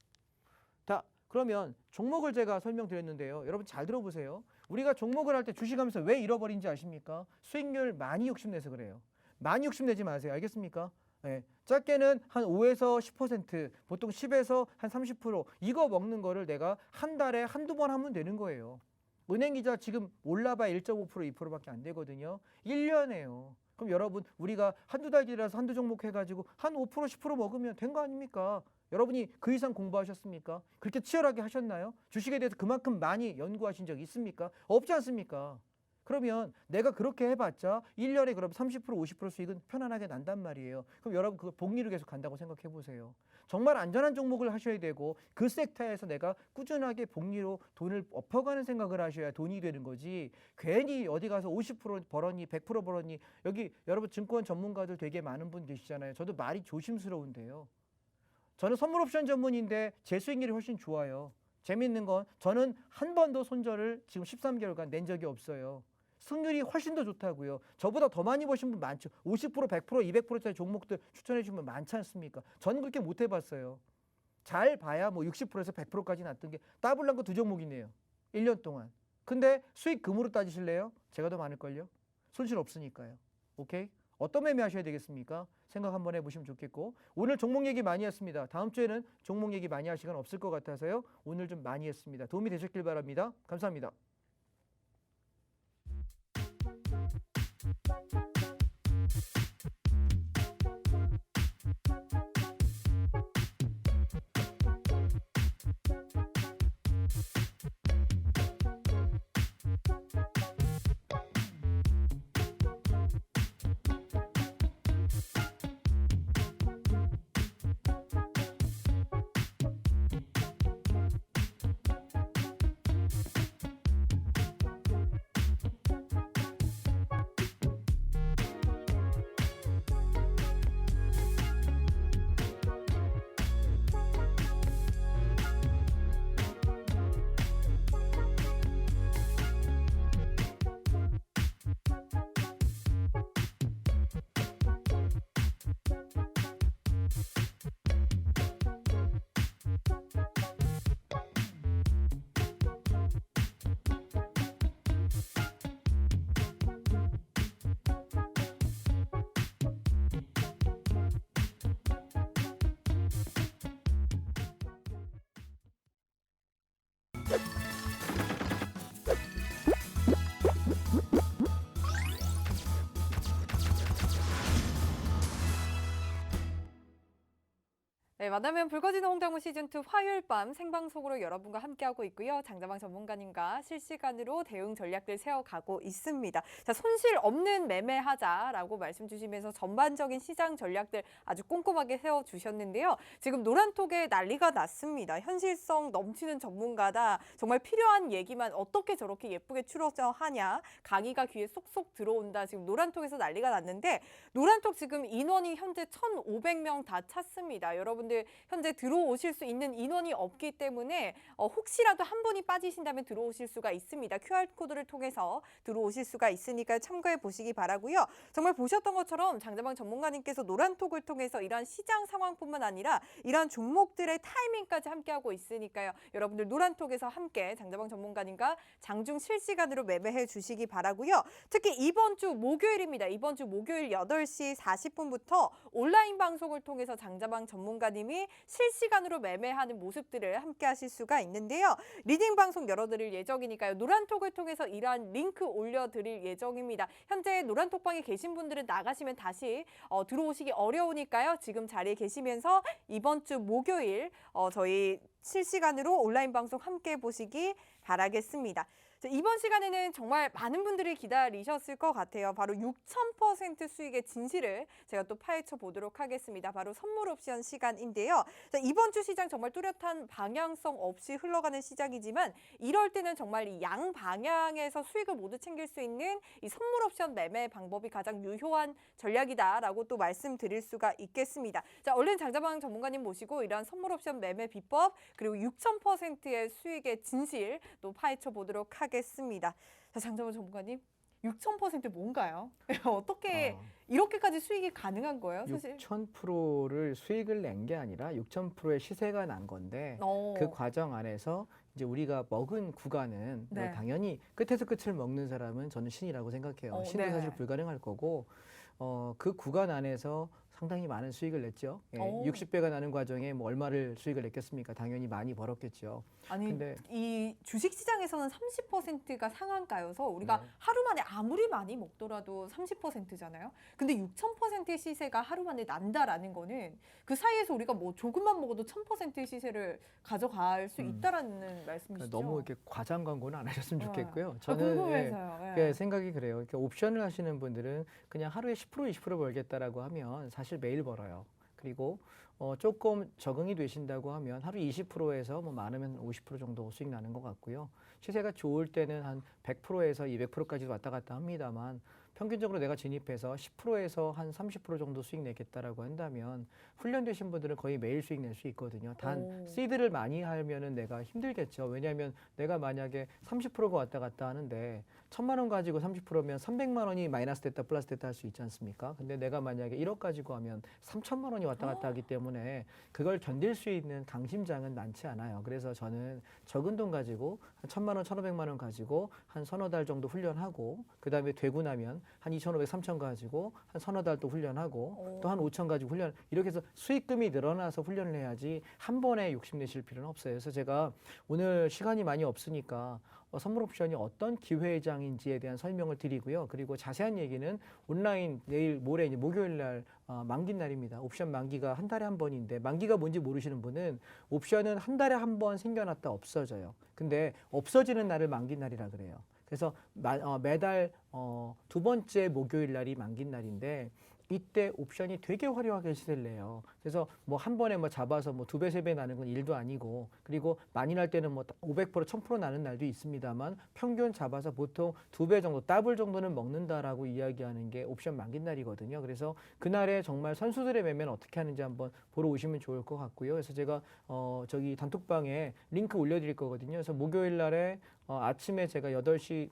Speaker 2: 자, 그러면 종목을 제가 설명드렸는데요. 여러분 잘 들어보세요. 우리가 종목을 할 때 주식하면서 왜 잃어버린지 아십니까? 수익률 많이 욕심내서 그래요. 많이 욕심내지 마세요. 알겠습니까? 네. 작게는 한 5에서 10%, 보통 10에서 한 30% 이거 먹는 거를 내가 한 달에 한두 번 하면 되는 거예요. 은행이자 지금 올라봐야 1.5%, 2%밖에 안 되거든요. 1년에요. 그럼 여러분 우리가 한두 달 뒤라서 한두 종목 해가지고 한 5%, 10% 먹으면 된 거 아닙니까? 여러분이 그 이상 공부하셨습니까? 그렇게 치열하게 하셨나요? 주식에 대해서 그만큼 많이 연구하신 적 있습니까? 없지 않습니까? 그러면 내가 그렇게 해봤자 1년에 그럼 30%, 50% 수익은 편안하게 난단 말이에요. 그럼 여러분 그거 복리로 계속 간다고 생각해 보세요. 정말 안전한 종목을 하셔야 되고 그 섹터에서 내가 꾸준하게 복리로 돈을 엎어가는 생각을 하셔야 돈이 되는 거지. 괜히 어디 가서 50% 벌었니 100% 벌었니. 여기 여러분 증권 전문가들 되게 많은 분 계시잖아요. 저도 말이 조심스러운데요. 저는 선물옵션 전문인데 제 수익률이 훨씬 좋아요. 재밌는 건 저는 한 번도 손절을 지금 13개월간 낸 적이 없어요. 승률이 훨씬 더 좋다고요. 저보다 더 많이 버신 분 많죠. 50%, 100%, 200%짜리 종목들 추천해 주면 많지 않습니까? 저는 그렇게 못 해봤어요. 잘 봐야 뭐 60%에서 100%까지 났던 게 따블난 거 두 종목이네요. 1년 동안. 근데 수익 금으로 따지실래요? 제가 더 많을걸요? 손실 없으니까요. 오케이? 어떤 매매 하셔야 되겠습니까? 생각 한번 해보시면 좋겠고 오늘 종목 얘기 많이 했습니다. 다음 주에는 종목 얘기 많이 할 시간 없을 것 같아서요. 오늘 좀 많이 했습니다. 도움이 되셨길 바랍니다. 감사합니다.
Speaker 1: 네, 만나면 붉어지는 홍당무 시즌2 화요일 밤 생방송으로 여러분과 함께하고 있고요. 장자방 전문가님과 실시간으로 대응 전략들 세워가고 있습니다. 자, 손실 없는 매매하자라고 말씀 주시면서 전반적인 시장 전략들 아주 꼼꼼하게 세워주셨는데요. 지금 노란톡에 난리가 났습니다. 현실성 넘치는 전문가다. 정말 필요한 얘기만 어떻게 저렇게 예쁘게 추려져 하냐. 강의가 귀에 쏙쏙 들어온다. 지금 노란톡에서 난리가 났는데 노란톡 지금 인원이 현재 1,500명 다 찼습니다. 여러분들 현재 들어오실 수 있는 인원이 없기 때문에 혹시라도 한 분이 빠지신다면 들어오실 수가 있습니다. QR코드를 통해서 들어오실 수가 있으니까 참고해 보시기 바라고요. 정말 보셨던 것처럼 장자방 전문가님께서 노란톡을 통해서 이러한 시장 상황뿐만 아니라 이러한 종목들의 타이밍까지 함께하고 있으니까요. 여러분들 노란톡에서 함께 장자방 전문가님과 장중 실시간으로 매매해 주시기 바라고요. 특히 이번 주 목요일입니다. 이번 주 목요일 8시 40분부터 온라인 방송을 통해서 장자방 전문가님이 실시간으로 매매하는 모습들을 함께 하실 수가 있는데요. 리딩 방송 열어드릴 예정이니까요. 노란톡을 통해서 이러한 링크 올려드릴 예정입니다. 현재 노란톡방에 계신 분들은 나가시면 다시 들어오시기 어려우니까요. 지금 자리에 계시면서 이번 주 목요일 저희 실시간으로 온라인 방송 함께 보시기 바라겠습니다. 이번 시간에는 정말 많은 분들이 기다리셨을 것 같아요. 바로 6,000% 수익의 진실을 제가 또 파헤쳐 보도록 하겠습니다. 바로 선물 옵션 시간인데요. 이번 주 시장 정말 뚜렷한 방향성 없이 흘러가는 시장이지만 이럴 때는 정말 이 양 방향에서 수익을 모두 챙길 수 있는 이 선물 옵션 매매 방법이 가장 유효한 전략이다라고 또 말씀드릴 수가 있겠습니다. 자, 얼른 장자방 전문가님 모시고 이러한 선물 옵션 매매 비법 그리고 6,000%의 수익의 진실 또 파헤쳐 보도록 하겠습니다. 자, 장자방 전문가님, 6,000% 뭔가요? 어떻게 이렇게까지 수익이 가능한 거예요, 사실?
Speaker 2: 6,000%를 수익을 낸 게 아니라 6,000%의 시세가 난 건데 그 과정 안에서 이제 우리가 먹은 구간은
Speaker 1: 네.
Speaker 2: 당연히 끝에서 끝을 먹는 사람은 저는 신이라고 생각해요. 신도
Speaker 1: 네.
Speaker 2: 사실 불가능할 거고 그 구간 안에서 상당히 많은 수익을 냈죠. 예, 60배가 나는 과정에 뭐 얼마를 수익을 냈겠습니까? 당연히 많이 벌었겠죠.
Speaker 1: 아니,
Speaker 2: 근데
Speaker 1: 이 주식 시장에서는 30%가 상한가여서 우리가
Speaker 2: 네.
Speaker 1: 하루 만에 아무리 많이 먹더라도 30%잖아요. 근데 6,000%의 시세가 하루 만에 난다라는 거는 그 사이에서 우리가 뭐 조금만 먹어도 1,000%의 시세를 가져갈 수 있다라는 말씀이시죠?
Speaker 2: 그러니까 너무 이렇게 과장 광고는 안 하셨으면 좋겠고요.
Speaker 1: 궁금해서요.
Speaker 2: 예, 생각이 그래요. 이렇게 옵션을 하시는 분들은 그냥 하루에 10% 20% 벌겠다라고 하면 사실 매일 벌어요. 그리고 조금 적응이 되신다고 하면 하루 20%에서 뭐 많으면 50% 정도 수익 나는 것 같고요. 시세가 좋을 때는 한 100%에서 200%까지도 왔다 갔다 합니다만 평균적으로 내가 진입해서 10%에서 한 30% 정도 수익 내겠다라고 한다면 훈련되신 분들은 거의 매일 수익 낼 수 있거든요. 단 시드를 많이 하면은 내가 힘들겠죠. 왜냐하면 내가 만약에 30%가 왔다 갔다 하는데 1,000만 원 가지고 30%면 300만 원이 마이너스 됐다 플러스 됐다 할 수 있지 않습니까? 근데 내가 만약에 1억 가지고 하면 3천만 원이 왔다 갔다 하기 때문에 그걸 견딜 수 있는 강심장은 많지 않아요. 그래서 저는 적은 돈 가지고 한 1,000만 원, 1,500만 원 가지고 한 서너 달 정도 훈련하고 그다음에 되고 나면 한 2,500, 3,000 가지고 한 서너 달 또 훈련하고 또 한 5,000 가지고 훈련 이렇게 해서 수익금이 늘어나서 훈련을 해야지 한 번에 욕심내실 필요는 없어요. 그래서 제가 오늘 시간이 많이 없으니까 선물 옵션이 어떤 기회장인지에 대한 설명을 드리고요. 그리고 자세한 얘기는 온라인 내일 모레 이제 목요일 날 만기 날입니다. 옵션 만기가 한 달에 한 번인데 만기가 뭔지 모르시는 분은 옵션은 한 달에 한 번 생겨났다 없어져요. 근데 없어지는 날을 만기 날이라 그래요. 그래서 매달 두 번째 목요일 날이 만기 날인데 이때 옵션이 되게 화려하게 시세를 내요. 그래서 뭐 한 번에 뭐 잡아서 뭐 2배, 3배 나는 건 일도 아니고 그리고 많이 날 때는 뭐 500%, 1000% 나는 날도 있습니다만 평균 잡아서 보통 2배 정도, 더블 정도는 먹는다라고 이야기하는 게 옵션 만기 날이거든요. 그래서 그날에 정말 선수들의 매매는 어떻게 하는지 한번 보러 오시면 좋을 것 같고요. 그래서 제가 저기 단톡방에 링크 올려드릴 거거든요. 그래서 목요일 날에 아침에 제가 8시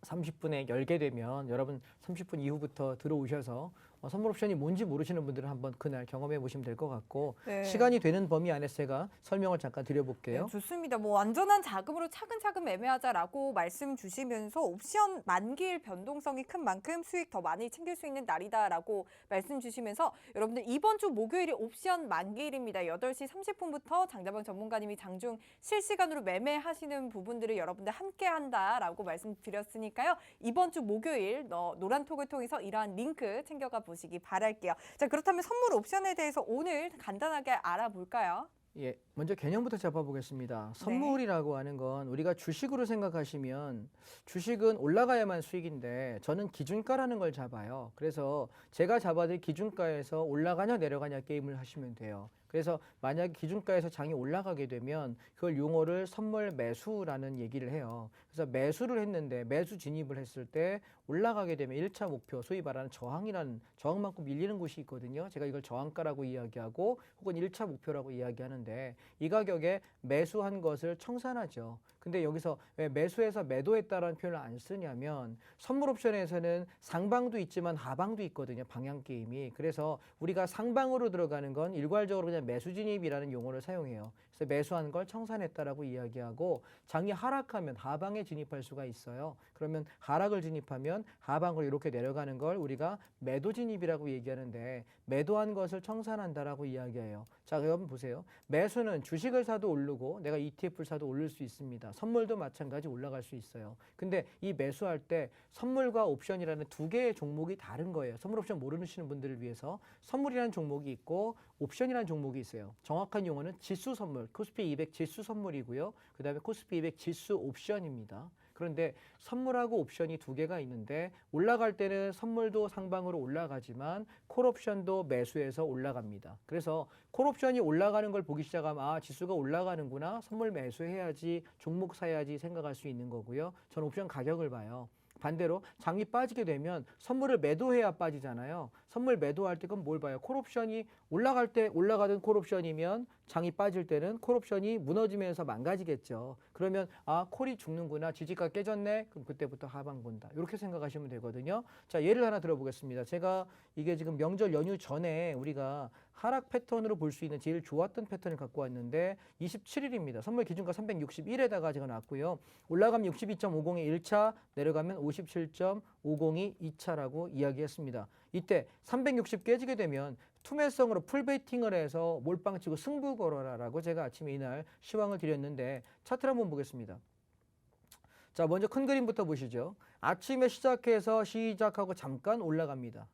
Speaker 2: 30분에 열게 되면 여러분 30분 이후부터 들어오셔서 선물 옵션이 뭔지 모르시는 분들은 한번 그날 경험해 보시면 될 것 같고
Speaker 1: 네.
Speaker 2: 시간이 되는 범위 안에서 제가 설명을 잠깐 드려볼게요.
Speaker 1: 네, 좋습니다. 뭐 안전한 자금으로 차근차근 매매하자라고 말씀 주시면서 옵션 만기일 변동성이 큰 만큼 수익 더 많이 챙길 수 있는 날이다라고 말씀 주시면서 여러분들 이번 주 목요일이 옵션 만기일입니다. 8시 30분부터 장자방 전문가님이 장중 실시간으로 매매하시는 부분들을 여러분들 함께 한다라고 말씀드렸으니까요. 이번 주 목요일 노란톡을 통해서 이러한 링크 챙겨가 보시기 바랄게요. 자, 그렇다면 선물 옵션에 대해서 오늘 간단하게 알아볼까요?
Speaker 2: 예, 먼저 개념부터 잡아보겠습니다. 선물이라고 하는 건 우리가 주식으로 생각하시면 주식은 올라가야만 수익인데 저는 기준가라는 걸 잡아요. 그래서 제가 잡아드릴 기준가에서 올라가냐 내려가냐 게임을 하시면 돼요. 그래서 만약에 기준가에서 장이 올라가게 되면 그걸 용어를 선물 매수라는 얘기를 해요. 그래서 매수를 했는데 매수 진입을 했을 때 올라가게 되면 1차 목표, 소위 말하는 저항이라는 저항만큼 밀리는 곳이 있거든요. 제가 이걸 저항가라고 이야기하고 혹은 1차 목표라고 이야기하는데 이 가격에 매수한 것을 청산하죠. 근데 여기서 왜 매수해서 매도했다라는 표현을 안 쓰냐면 선물 옵션에서는 상방도 있지만 하방도 있거든요. 방향 게임이. 그래서 우리가 상방으로 들어가는 건 일괄적으로 그냥 매수 진입이라는 용어를 사용해요. 그래서 매수한 걸 청산했다라고 이야기하고 장이 하락하면 하방에 진입할 수가 있어요. 그러면 하락을 진입하면 하방으로 이렇게 내려가는 걸 우리가 매도 진입이라고 얘기하는데 매도한 것을 청산한다라고 이야기해요. 자, 여러분 보세요. 매수는 주식을 사도 오르고 내가 ETF를 사도 오를 수 있습니다. 선물도 마찬가지 올라갈 수 있어요. 근데 이 매수할 때 선물과 옵션이라는 두 개의 종목이 다른 거예요. 선물 옵션 모르시는 분들을 위해서 선물이라는 종목이 있고 옵션이라는 종목이 있어요. 정확한 용어는 지수 선물, 코스피 200 지수 선물이고요. 그 다음에 코스피 200 지수 옵션입니다. 그런데 선물하고 옵션이 두 개가 있는데 올라갈 때는 선물도 상방으로 올라가지만 콜옵션도 매수해서 올라갑니다. 그래서 콜옵션이 올라가는 걸 보기 시작하면 아, 지수가 올라가는구나. 선물 매수해야지, 종목 사야지 생각할 수 있는 거고요. 저는 옵션 가격을 봐요. 반대로 장이 빠지게 되면 선물을 매도해야 빠지잖아요. 선물 매도할 때 그럼 뭘 봐요? 콜옵션이 올라갈 때 올라가던 콜옵션이면 장이 빠질 때는 콜옵션이 무너지면서 망가지겠죠. 그러면 아, 콜이 죽는구나. 지지가 깨졌네. 그럼 그때부터 하방 본다. 이렇게 생각하시면 되거든요. 자, 예를 하나 들어보겠습니다. 제가 이게 지금 명절 연휴 전에 우리가 하락 패턴으로 볼 수 있는 제일 좋았던 패턴을 갖고 왔는데 27일입니다. 선물 기준가 361에다가 제가 놨고요. 올라가면 62.50이 1차, 내려가면 57.50이 2차라고 이야기했습니다. 이때 360 깨지게 되면 투매성으로 풀베이팅을 해서 몰빵 치고 승부 걸어라라고 제가 아침에 이날 시황을 드렸는데 차트를 한번 보겠습니다. 자, 먼저 큰 그림부터 보시죠. 아침에 시작하고 잠깐 올라갑니다.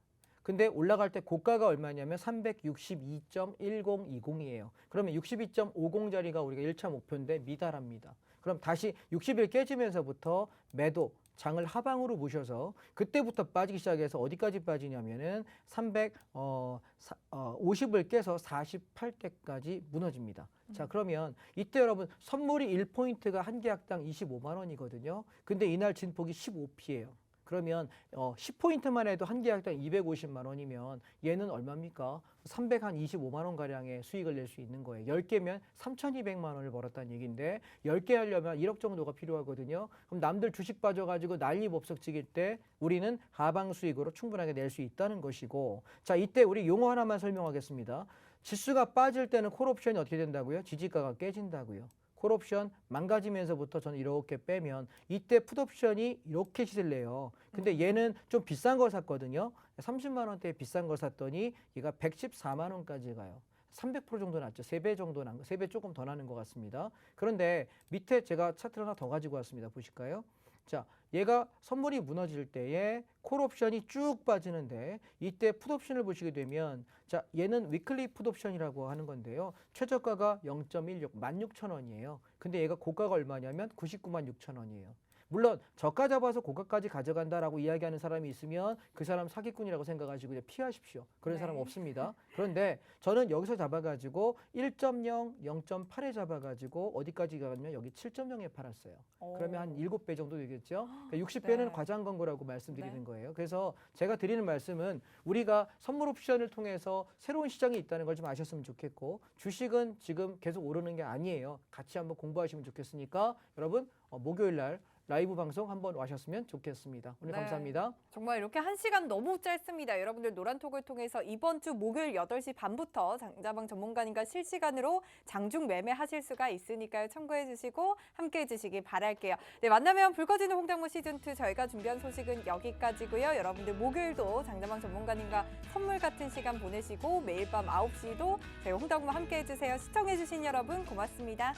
Speaker 2: 근데 올라갈 때 고가가 얼마냐면 362.1020이에요. 그러면 62.50짜리가 우리가 1차 목표인데 미달합니다. 그럼 다시 60일 깨지면서부터 매도, 장을 하방으로 모셔서 그때부터 빠지기 시작해서 어디까지 빠지냐면은 350을 깨서 48대까지 무너집니다. 자, 그러면 이때 여러분 선물이 1포인트가 한 계약당 25만 원이거든요. 근데 이날 진폭이 15p예요. 그러면 10포인트만 해도 한 계약당 250만 원이면 얘는 얼마입니까? 325만 원 가량의 수익을 낼 수 있는 거예요. 10개면 3,200만 원을 벌었다는 얘기인데 10개 하려면 1억 정도가 필요하거든요. 그럼 남들 주식 빠져가지고 난리법석 찍일 때 우리는 하방 수익으로 충분하게 낼 수 있다는 것이고, 자, 이때 우리 용어 하나만 설명하겠습니다. 지수가 빠질 때는 콜옵션이 어떻게 된다고요? 지지가가 깨진다고요. 콜옵션 망가지면서부터 저는 이렇게 빼면 이때 풋옵션이 이렇게 시세를 내요. 근데 얘는 좀 비싼 걸 샀거든요. 30만 원대에 비싼 걸 샀더니 얘가 114만 원까지 가요. 300% 정도 났죠. 3배 정도 난 거, 3배 조금 더 나는 것 같습니다. 그런데 밑에 제가 차트를 하나 더 가지고 왔습니다. 보실까요? 자, 얘가 선물이 무너질 때에 콜옵션이 쭉 빠지는데 이때 풋옵션을 보시게 되면 자, 얘는 위클리 풋옵션이라고 하는 건데요. 최저가가 0.16, 16,000원이에요. 근데 얘가 고가가 얼마냐면 99만 6천 원이에요. 물론 저가 잡아서 고가까지 가져간다라고 이야기하는 사람이 있으면 그 사람 사기꾼이라고 생각하시고 피하십시오. 그런 사람 없습니다. 그런데 저는 여기서 잡아가지고 1.0, 0.8에 잡아가지고 어디까지 가냐면 여기 7.0에 팔았어요. 그러면 한 7배 정도 되겠죠. 그러니까 60배는 과장 광고라고 말씀드리는 거예요. 그래서 제가 드리는 말씀은 우리가 선물 옵션을 통해서 새로운 시장이 있다는 걸 좀 아셨으면 좋겠고, 주식은 지금 계속 오르는 게 아니에요. 같이 한번 공부하시면 좋겠으니까 여러분 목요일 날 라이브 방송 한번 와셨으면 좋겠습니다. 오늘 감사합니다.
Speaker 1: 정말 이렇게 1시간 너무 짧습니다. 여러분들 노란톡을 통해서 이번 주 목요일 8시 반부터 장자방 전문가님과 실시간으로 장중 매매하실 수가 있으니까요. 참고해 주시고 함께해 주시기 바랄게요. 네, 만나면 불 꺼지는 홍당무 시즌2 저희가 준비한 소식은 여기까지고요. 여러분들 목요일도 장자방 전문가님과 선물 같은 시간 보내시고 매일 밤 9시도 저희 홍당무 함께해 주세요. 시청해 주신 여러분 고맙습니다.